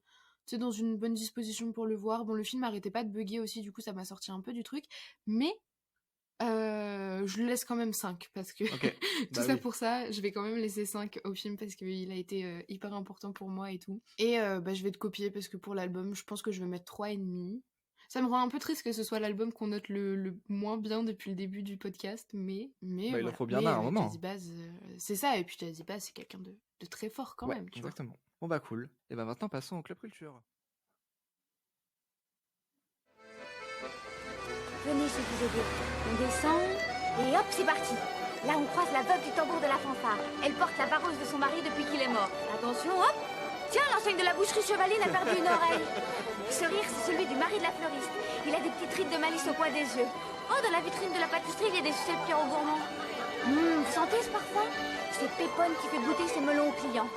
sais, dans une bonne disposition pour le voir? Bon, le film arrêtait pas de bugger aussi, du coup, ça m'a sorti un peu du truc. Mais je le laisse quand même 5 parce que Ok, tout bah ça oui. pour ça, je vais quand même laisser 5 au film parce qu'il a été hyper important pour moi et tout. Et bah, je vais te copier parce que pour l'album, je pense que je vais mettre 3,5. Ça me rend un peu triste que ce soit l'album qu'on note le moins bien depuis le début du podcast, mais Bah, il en voilà. faut bien Mais un à un Jazzy moment. Bass, c'est ça. Et puis Jazzy Bass, c'est quelqu'un de très fort quand Ouais, même, tu vois. exactement. Bon bah cool. Et bah maintenant passons au Club Culture. Venez, je vous aider. On descend et hop, c'est parti. Là, on croise la veuve du tambour de la fanfare. Elle porte la barreuse de son mari depuis qu'il est mort. Attention, hop. Tiens, l'enseigne de la boucherie Chevaline a perdu une oreille. Ce rire, c'est celui du mari de la fleuriste. Il a des petites rides de malice au coin des yeux. Oh, dans la vitrine de la pâtisserie, il y a des sucettes Pierre au gourmand. Vous sentez ce parfum? C'est Pépone qui fait goûter ses melons aux clients.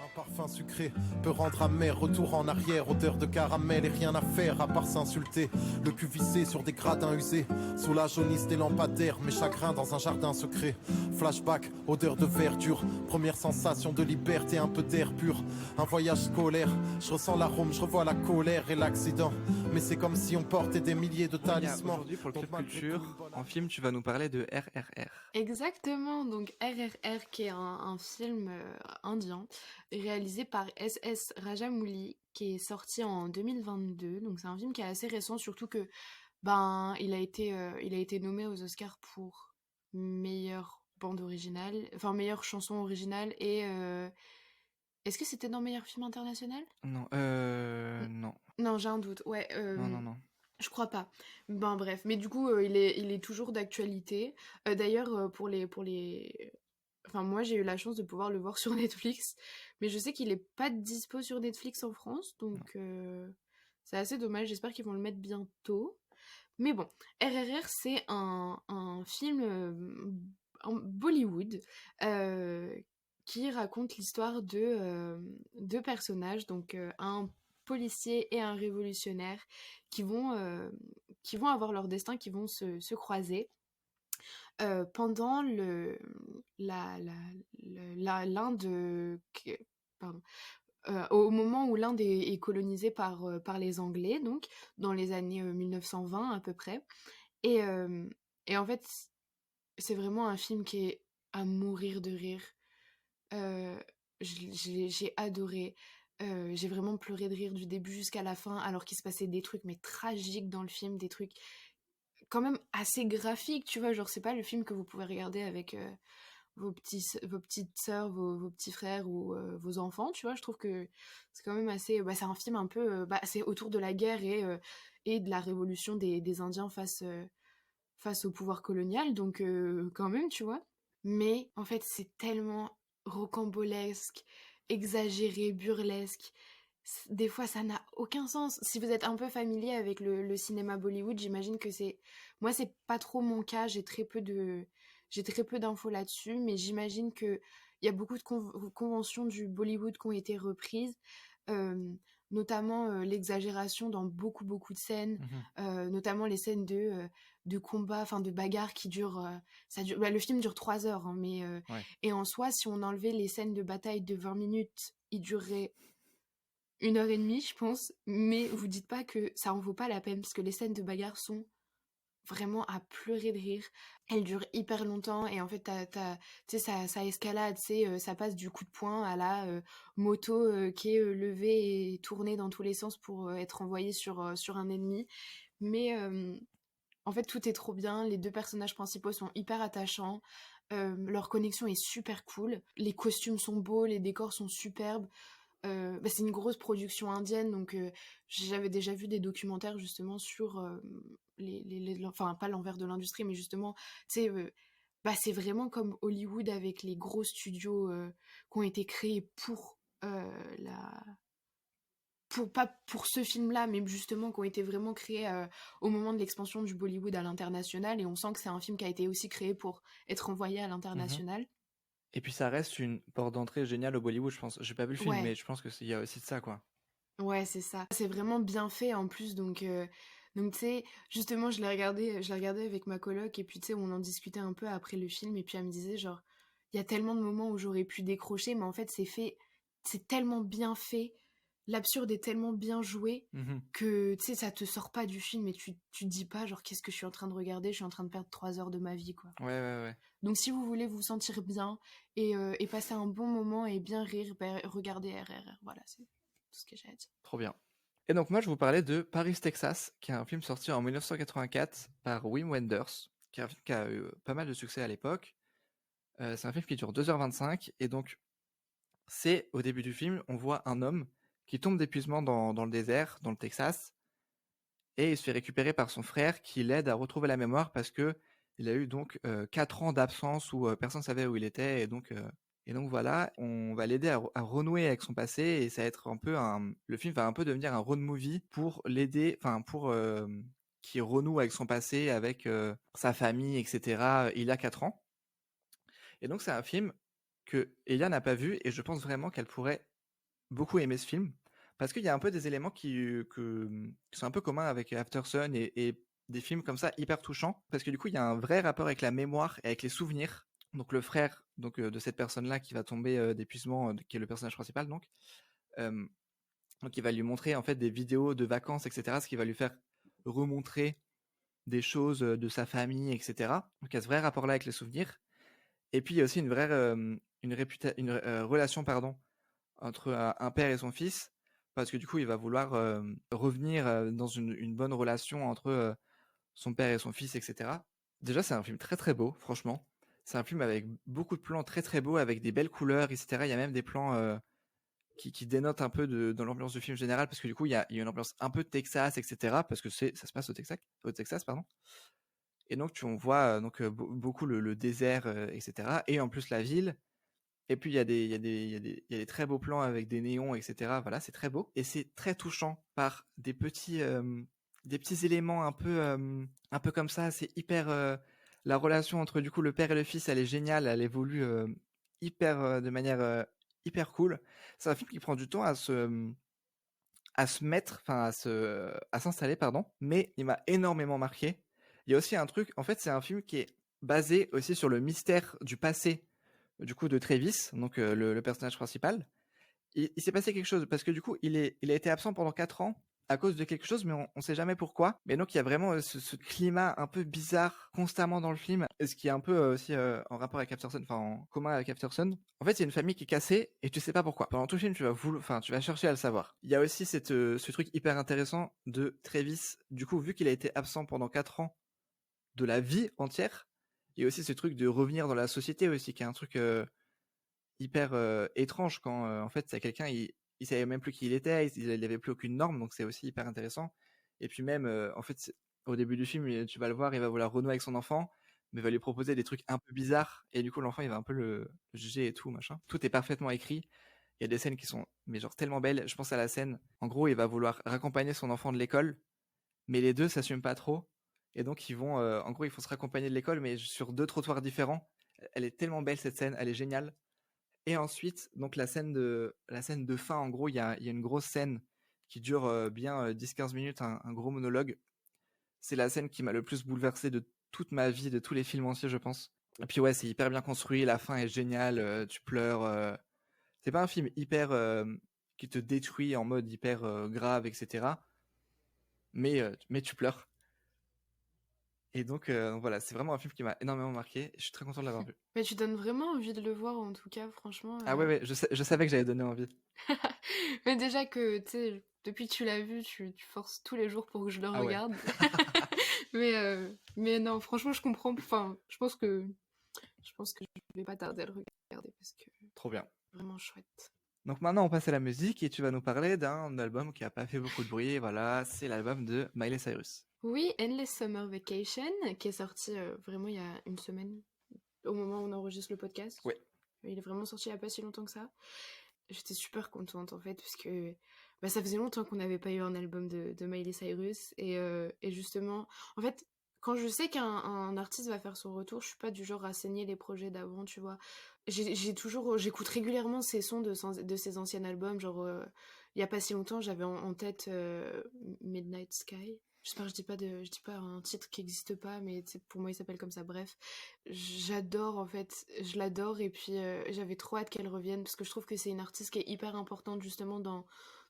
Un parfum sucré peut rendre amer, retour en arrière, odeur de caramel et rien à faire à part s'insulter. Le cul vissé sur des gradins usés, sous la jaunisse des lampadaires, mes chagrins dans un jardin secret. Flashback, odeur de verdure, première sensation de liberté, un peu d'air pur. Un voyage scolaire, je ressens l'arôme, je revois la colère et l'accident. Mais c'est comme si on portait des milliers de talismans. Aujourd'hui pour le Club Donc, malgré Culture, tout, une bonne en film tu vas nous parler de RRR. Exactement, donc RRR qui est un film indien réalisé par S.S. Rajamouli qui est sorti en 2022. Donc c'est un film qui est assez récent, surtout que ben il a été nommé aux Oscars pour meilleure bande originale, enfin meilleure chanson originale et est-ce que c'était dans meilleur film international? Non, non. Non, j'ai un doute. Ouais, Non, non, non. je crois pas. Ben bref, mais du coup, il est toujours d'actualité. D'ailleurs, pour les... Enfin, moi, j'ai eu la chance de pouvoir le voir sur Netflix, mais je sais qu'il est pas dispo sur Netflix en France, donc c'est assez dommage. J'espère qu'ils vont le mettre bientôt. Mais bon, RRR, c'est un film en Bollywood qui raconte l'histoire de deux personnages, donc un policier et un révolutionnaire qui vont avoir leur destin, qui vont se croiser pendant l'Inde, pardon, au moment où l'Inde est colonisée par les Anglais, donc dans les années 1920 à peu près. Et, et en fait, c'est vraiment un film qui est à mourir de rire. Euh, j'ai adoré. J'ai vraiment pleuré de rire du début jusqu'à la fin, alors qu'il se passait des trucs mais tragiques dans le film, des trucs quand même assez graphiques, tu vois. Genre, c'est pas le film que vous pouvez regarder avec vos petites sœurs, vos petits frères ou vos enfants, tu vois. Je trouve que c'est quand même assez... Bah, c'est un film un peu... c'est autour de la guerre et de la révolution des Indiens face au pouvoir colonial, donc quand même, tu vois. Mais en fait, c'est tellement rocambolesque, exagéré, burlesque. Des fois, ça n'a aucun sens. Si vous êtes un peu familier avec le cinéma Bollywood, j'imagine que c'est... Moi, c'est pas trop mon cas, j'ai très peu d'infos là-dessus, mais j'imagine qu'il y a beaucoup de conventions du Bollywood qui ont été reprises. notamment l'exagération dans beaucoup de scènes, notamment les scènes de combat, enfin de bagarre qui durent, le film dure 3 heures, hein, mais Ouais. et en soi, si on enlevait les scènes de bataille de 20 minutes, il durerait 1 heure et demie, je pense, mais vous dites pas que ça en vaut pas la peine, parce que les scènes de bagarre sont vraiment à pleurer de rire. Elles durent hyper longtemps et en fait, tu sais, ça escalade, ça passe du coup de poing à la moto qui est levée et tournée dans tous les sens pour être envoyée sur un ennemi. Mais en fait, tout est trop bien. Les 2 personnages principaux sont hyper attachants. Leur connexion est super cool. Les costumes sont beaux, les décors sont superbes. C'est une grosse production indienne, donc j'avais déjà vu des documentaires justement sur enfin pas l'envers de l'industrie, mais justement, tu sais, c'est vraiment comme Hollywood avec les gros studios qui ont été créés pour pas pour ce film-là, mais justement qui ont été vraiment créés au moment de l'expansion du Bollywood à l'international, et on sent que c'est un film qui a été aussi créé pour être envoyé à l'international. Et puis ça reste une porte d'entrée géniale au Bollywood, je pense. J'ai pas vu le film, Ouais. mais je pense qu'il y a aussi de ça, quoi. Ouais, c'est ça. C'est vraiment bien fait en plus, donc tu sais, justement, je l'ai regardé avec ma coloc, et puis tu sais, on en discutait un peu après le film, et puis elle me disait genre, il y a tellement de moments où j'aurais pu décrocher, mais en fait, c'est tellement bien fait, l'absurde est tellement bien joué que tu sais, ça te sort pas du film, et tu te dis pas genre, qu'est-ce que je suis en train de regarder, je suis en train de perdre 3 heures de ma vie, quoi. Ouais. Donc si vous voulez vous sentir bien et passer un bon moment et bien rire, regardez RRR, voilà, c'est tout ce que j'ai à dire. Trop bien. Et donc moi je vous parlais de Paris, Texas, qui est un film sorti en 1984 par Wim Wenders, qui est un film qui a eu pas mal de succès à l'époque. C'est un film qui dure 2h25, et donc c'est au début du film, on voit un homme qui tombe d'épuisement dans le désert, dans le Texas, et il se fait récupérer par son frère qui l'aide à retrouver la mémoire parce que il a eu donc 4 ans d'absence où personne ne savait où il était, et donc voilà, on va l'aider à renouer avec son passé, et ça va être un peu le film va un peu devenir un road movie pour l'aider, enfin pour qu'il renoue avec son passé, avec sa famille, etc. Il a 4 ans. Et donc c'est un film que Elia n'a pas vu, et je pense vraiment qu'elle pourrait beaucoup aimer ce film, parce qu'il y a un peu des éléments qui sont un peu communs avec After Sun et des films comme ça hyper touchants, parce que du coup il y a un vrai rapport avec la mémoire et avec les souvenirs. Donc le frère de cette personne-là qui va tomber d'épuisement, qui est le personnage principal, donc il va lui montrer en fait des vidéos de vacances, etc., ce qui va lui faire remontrer des choses de sa famille, etc. Donc il y a ce vrai rapport-là avec les souvenirs. Et puis il y a aussi une vraie relation, pardon, entre un père et son fils, parce que du coup il va vouloir revenir dans une bonne relation entre son père et son fils, etc. Déjà c'est un film très très beau, franchement. C'est un film avec beaucoup de plans très très beaux, avec des belles couleurs, etc. Il y a même des plans qui dénotent un peu dans l'ambiance du film général, parce que du coup il y a une ambiance un peu de Texas, etc. Parce que ça se passe au Texas, pardon. Et donc on voit beaucoup le désert, etc. Et en plus la ville. Et puis il y a des très beaux plans avec des néons, etc. Voilà, c'est très beau. Et c'est très touchant par des petits éléments un peu comme ça. C'est hyper. La relation entre du coup le père et le fils, elle est géniale. Elle évolue de manière hyper cool. C'est un film qui prend du temps à se mettre, enfin à s'installer, pardon. Mais il m'a énormément marqué. Il y a aussi un truc, en fait, c'est un film qui est basé aussi sur le mystère du passé, du coup, de Travis, donc le personnage principal. Il s'est passé quelque chose, parce que du coup, il a été absent pendant 4 ans à cause de quelque chose, mais on ne sait jamais pourquoi. Mais donc, il y a vraiment ce climat un peu bizarre constamment dans le film, et ce qui est un peu aussi en rapport avec Aftersun, enfin en commun avec Aftersun. En fait, il y a une famille qui est cassée, et tu sais pas pourquoi. Pendant tout le film, tu vas chercher à le savoir. Il y a aussi ce truc hyper intéressant de Travis, du coup, vu qu'il a été absent pendant 4 ans de la vie entière, il y a aussi ce truc de revenir dans la société aussi, qui est un truc hyper étrange quand en fait c'est quelqu'un, il savait même plus qui il était, il avait plus aucune norme, donc c'est aussi hyper intéressant. Et puis même en fait au début du film, tu vas le voir, il va vouloir renouer avec son enfant, mais il va lui proposer des trucs un peu bizarres, et du coup l'enfant il va un peu le juger et tout machin. Tout est parfaitement écrit. Il y a des scènes qui sont mais genre tellement belles. Je pense à la scène, en gros il va vouloir raccompagner son enfant de l'école, mais les deux s'assument pas trop, et donc ils vont en gros ils font se raccompagner de l'école, mais sur 2 trottoirs différents. Elle est tellement belle cette scène, elle est géniale. Et ensuite, donc la scène de fin, en gros, il y a une grosse scène qui dure bien 10-15 minutes, un gros monologue. C'est la scène qui m'a le plus bouleversé de toute ma vie, de tous les films entiers, je pense. Et puis ouais, c'est hyper bien construit, la fin est géniale, tu pleures. C'est pas un film hyper qui te détruit en mode hyper grave, etc. Mais tu pleures. Et donc voilà, c'est vraiment un film qui m'a énormément marqué. Je suis très content de l'avoir vu. Mais tu donnes vraiment envie de le voir, en tout cas, franchement. Ah ouais, je savais que j'allais donner envie. Mais déjà que, tu sais, depuis que tu l'as vu, tu forces tous les jours pour que je le Ah ouais. regarde. Mais non, franchement, je comprends. Enfin, je pense que je vais pas tarder à le regarder parce que Trop bien. vraiment chouette. Donc maintenant, on passe à la musique et tu vas nous parler d'un album qui a pas fait beaucoup de bruit. Voilà, c'est l'album de Miley Cyrus. Oui, Endless Summer Vacation, qui est sorti vraiment il y a une semaine, au moment où on enregistre le podcast. Ouais. Il est vraiment sorti il n'y a pas si longtemps que ça. J'étais super contente en fait, parce que ça faisait longtemps qu'on n'avait pas eu un album de Miley Cyrus. Et justement, en fait, quand je sais qu'un artiste va faire son retour, je suis pas du genre à saigner les projets d'avant, tu vois. J'écoute régulièrement ses sons de ses anciens albums, genre il y a pas si longtemps, j'avais en tête Midnight Sky. J'espère que je dis pas un titre qui n'existe pas, mais pour moi il s'appelle comme ça. Bref, j'adore en fait, je l'adore, et puis j'avais trop hâte qu'elle revienne parce que je trouve que c'est une artiste qui est hyper importante justement dans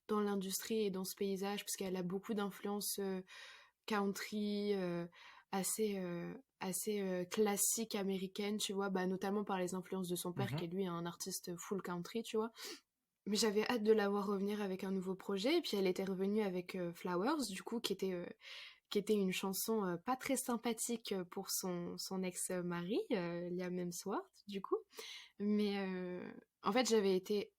l'industrie et dans ce paysage, parce qu'elle a beaucoup d'influences country, assez classique américaine, tu vois, notamment par les influences de son père qui est lui un artiste full country, tu vois. Mais j'avais hâte de la voir revenir avec un nouveau projet, et puis elle était revenue avec Flowers, du coup, qui était une chanson pas très sympathique pour son ex-mari, Liam Hemsworth, du coup. Mais en fait, j'avais été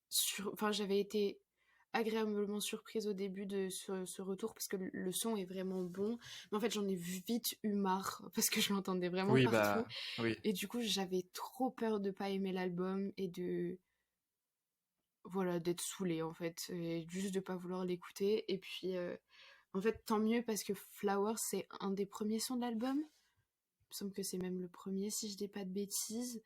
agréablement surprise au début de ce retour, parce que le son est vraiment bon. Mais en fait, j'en ai vite eu marre, parce que je l'entendais vraiment Oui, partout. oui. Et du coup, j'avais trop peur de pas aimer l'album et d'être saoulée en fait, et juste de pas vouloir l'écouter. Et puis en fait, tant mieux, parce que Flowers, c'est un des premiers sons de l'album. Il me semble que c'est même le premier, si je dis pas de bêtises.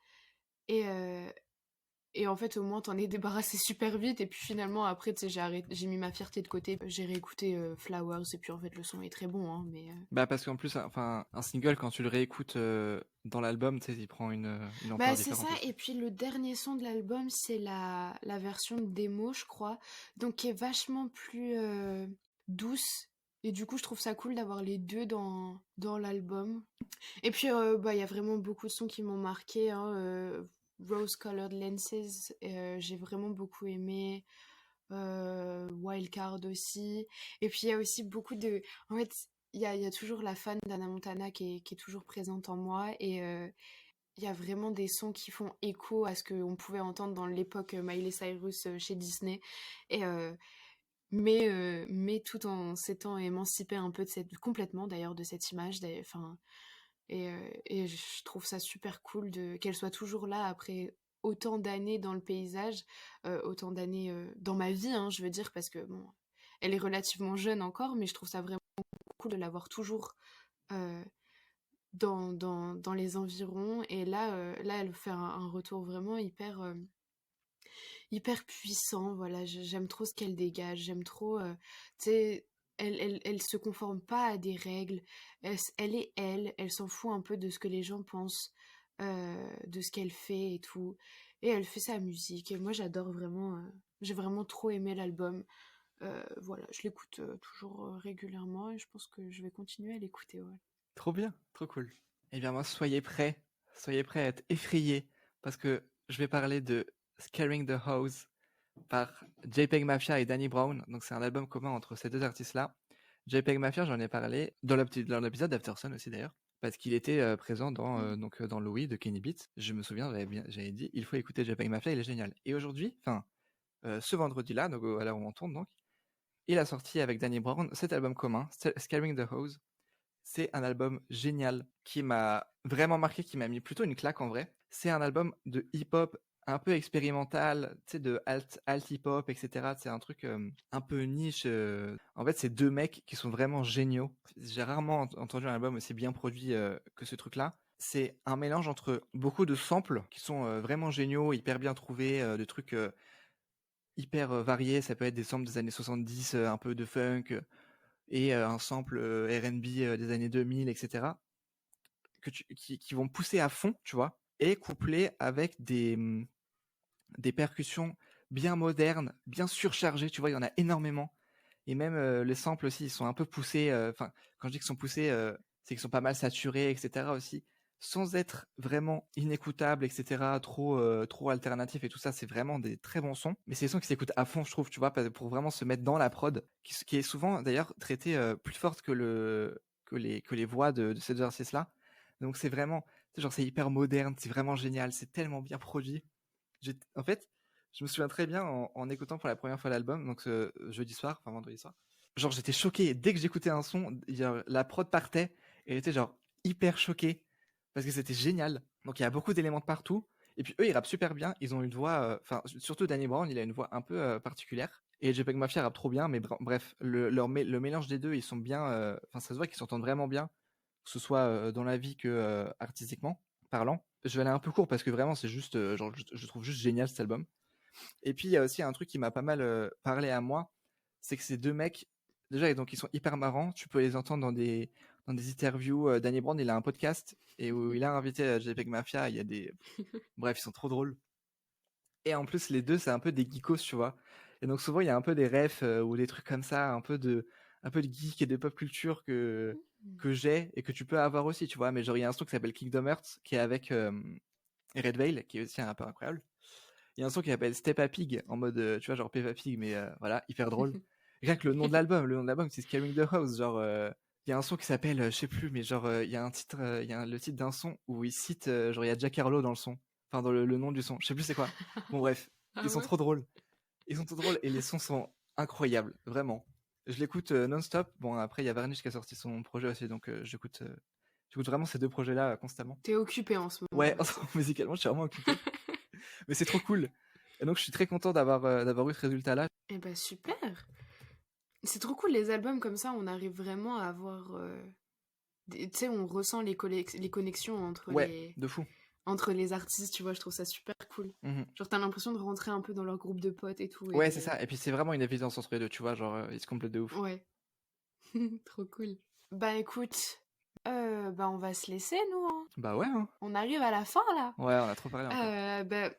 Et en fait, au moins, t'en es débarrassé super vite. Et puis finalement, après, tu sais, j'ai mis ma fierté de côté. J'ai réécouté Flowers, et puis en fait, le son est très bon, hein, mais... Parce qu'en plus, enfin, un single, quand tu le réécoutes dans l'album, tu sais, il prend une ampleur c'est différente ça, aussi. et puis le dernier son de l'album, c'est la version de démo, je crois, donc qui est vachement plus douce, et du coup je trouve ça cool d'avoir les deux dans l'album. Et puis il y a vraiment beaucoup de sons qui m'ont marqué, hein, Rose Colored Lenses, j'ai vraiment beaucoup aimé, Wildcard aussi, et puis il y a aussi beaucoup de... En fait, il y a toujours la fan d'Hannah Montana qui est toujours présente en moi, et il y a vraiment des sons qui font écho à ce qu'on pouvait entendre dans l'époque Miley Cyrus chez Disney. Et, mais tout en s'étant émancipé un peu complètement d'ailleurs de cette image. Et je trouve ça super cool qu'elle soit toujours là après autant d'années dans le paysage, autant d'années dans ma vie, hein, je veux dire, parce que bon, elle est relativement jeune encore, mais je trouve ça vraiment cool de l'avoir toujours dans les environs. Et là, elle fait un retour vraiment hyper puissant. Voilà, j'aime trop ce qu'elle dégage. J'aime trop, tu sais, elle se conforme pas à des règles. Elle est elle s'en fout un peu de ce que les gens pensent, de ce qu'elle fait et tout. Et elle fait sa musique. Et moi, j'adore vraiment. J'ai vraiment trop aimé l'album. Voilà, je l'écoute toujours régulièrement, et je pense que je vais continuer à l'écouter. Ouais. Trop bien, trop cool. Eh bien moi, soyez prêts à être effrayés, parce que je vais parler de Scaring the House par JPEG Mafia et Danny Brown. Donc c'est un album commun entre ces deux artistes-là. JPEG Mafia, j'en ai parlé dans l'épisode d'Aftersun aussi d'ailleurs, parce qu'il était présent dans Louis de Kenny Beats. Je me souviens, j'avais dit, il faut écouter JPEG Mafia, il est génial. Et aujourd'hui, ce vendredi-là, donc à l'heure où on tourne, donc, il a sorti avec Danny Brown cet album commun, Scaring the House. C'est un album génial qui m'a vraiment marqué, qui m'a mis plutôt une claque en vrai. C'est un album de hip-hop un peu expérimental, tu sais, de alt hip-hop, etc. C'est un truc un peu niche. En fait, c'est deux mecs qui sont vraiment géniaux. J'ai rarement entendu un album aussi bien produit que ce truc-là. C'est un mélange entre beaucoup de samples qui sont vraiment géniaux, hyper bien trouvés, de trucs hyper variés. Ça peut être des samples des années 70, un peu de funk, et un sample R&B des années 2000, etc. Qui vont pousser à fond, tu vois, et couplés avec des percussions bien modernes, bien surchargées, tu vois, il y en a énormément. Et même les samples aussi, ils sont un peu poussés. Enfin, quand je dis qu'ils sont poussés, c'est qu'ils sont pas mal saturés, etc. aussi, sans être vraiment inécoutables, etc. Trop alternatifs et tout ça. C'est vraiment des très bons sons. Mais c'est des sons qui s'écoutent à fond, je trouve, tu vois, pour vraiment se mettre dans la prod, qui est souvent d'ailleurs traitée plus forte que les voix de ces deux artistes-là. Donc c'est vraiment, genre c'est hyper moderne, c'est vraiment génial, c'est tellement bien produit. En fait, je me souviens très bien en écoutant pour la première fois l'album, donc ce jeudi soir, enfin vendredi soir. Genre j'étais choqué, dès que j'écoutais un son, la prod partait, et j'étais genre hyper choqué, parce que c'était génial. Donc il y a beaucoup d'éléments de partout, et puis eux ils rappent super bien, ils ont une voix, enfin surtout Danny Brown, il a une voix un peu particulière, et JPEG Mafia rappe trop bien, mais bref, le mélange des deux, ils sont bien, enfin ça se voit qu'ils s'entendent vraiment bien, que ce soit dans la vie que artistiquement parlant. Je vais aller un peu court parce que vraiment c'est juste, genre je trouve juste génial cet album. Et puis il y a aussi un truc qui m'a pas mal parlé à moi, c'est que ces deux mecs, déjà donc ils sont hyper marrants, tu peux les entendre dans des interviews. Danny Brown il a un podcast et où il a invité JPEG Mafia, il y a des... Bref, ils sont trop drôles. Et en plus les deux c'est un peu des geekos, tu vois. Et donc souvent il y a un peu des refs ou des trucs comme ça, un peu de geek et de pop culture que j'ai et que tu peux avoir aussi, tu vois. Mais genre il y a un son qui s'appelle Kingdom Hearts qui est avec Red Veil, qui est aussi un rappeur incroyable. Il y a un son qui s'appelle Step a Pig, en mode, tu vois, genre Peppa Pig, mais voilà, hyper drôle. Rien que le nom de l'album, c'est Scaring the House. Genre, il y a un son qui s'appelle, je sais plus, mais genre, il y a un titre, le titre d'un son où il cite, genre, il y a Jack Harlow dans le son. Enfin, dans le nom du son. Je sais plus c'est quoi. Bon, bref, ils sont trop drôles. Ils sont trop drôles et les sons sont incroyables, vraiment. Je l'écoute non-stop. Bon, après, il y a Varnish qui a sorti son projet aussi, donc j'écoute vraiment ces deux projets-là constamment. T'es occupé en ce moment. Ouais, musicalement, je suis vraiment occupé. Mais c'est trop cool. Et donc, je suis très content d'avoir eu ce résultat-là. Eh ben, super. C'est trop cool, les albums comme ça, on arrive vraiment à avoir... tu sais, on ressent les connexions de fou. Entre les artistes, tu vois, je trouve ça super cool. Genre, t'as l'impression de rentrer un peu dans leur groupe de potes et tout. Ouais, c'est ça. Et puis, c'est vraiment une évidence entre les deux, tu vois, genre, ils se complètent de ouf. Ouais. Trop cool. Bah, écoute, on va se laisser, nous. Hein. Bah ouais. Hein. On arrive à la fin, là. Ouais, on a trop parlé encore.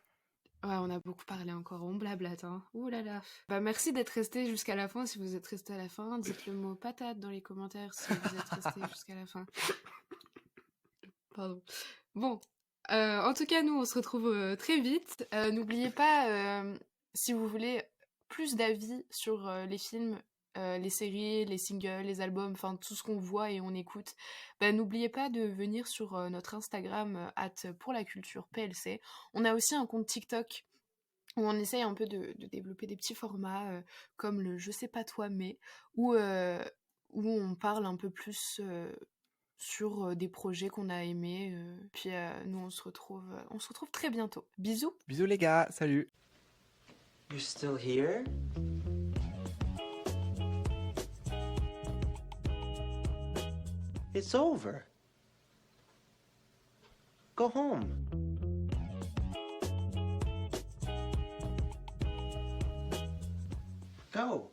Ouais, on a beaucoup parlé encore, on blablate, hein. Ouh là là. Bah merci d'être resté jusqu'à la fin, si vous êtes resté à la fin. Dites le mot patate dans les commentaires si vous êtes resté jusqu'à la fin. Pardon. Bon, en tout cas, nous, on se retrouve très vite. N'oubliez pas, si vous voulez plus d'avis sur les films, les séries, les singles, les albums, enfin tout ce qu'on voit et on écoute, n'oubliez pas de venir sur notre Instagram @pourlacultureplc. On a aussi un compte TikTok où on essaye un peu de développer des petits formats comme le je sais pas toi mais où on parle un peu plus sur des projets qu'on a aimés. Puis nous on se retrouve très bientôt. Bisous. Bisous les gars, salut. You're still here? It's over. Go home. Go.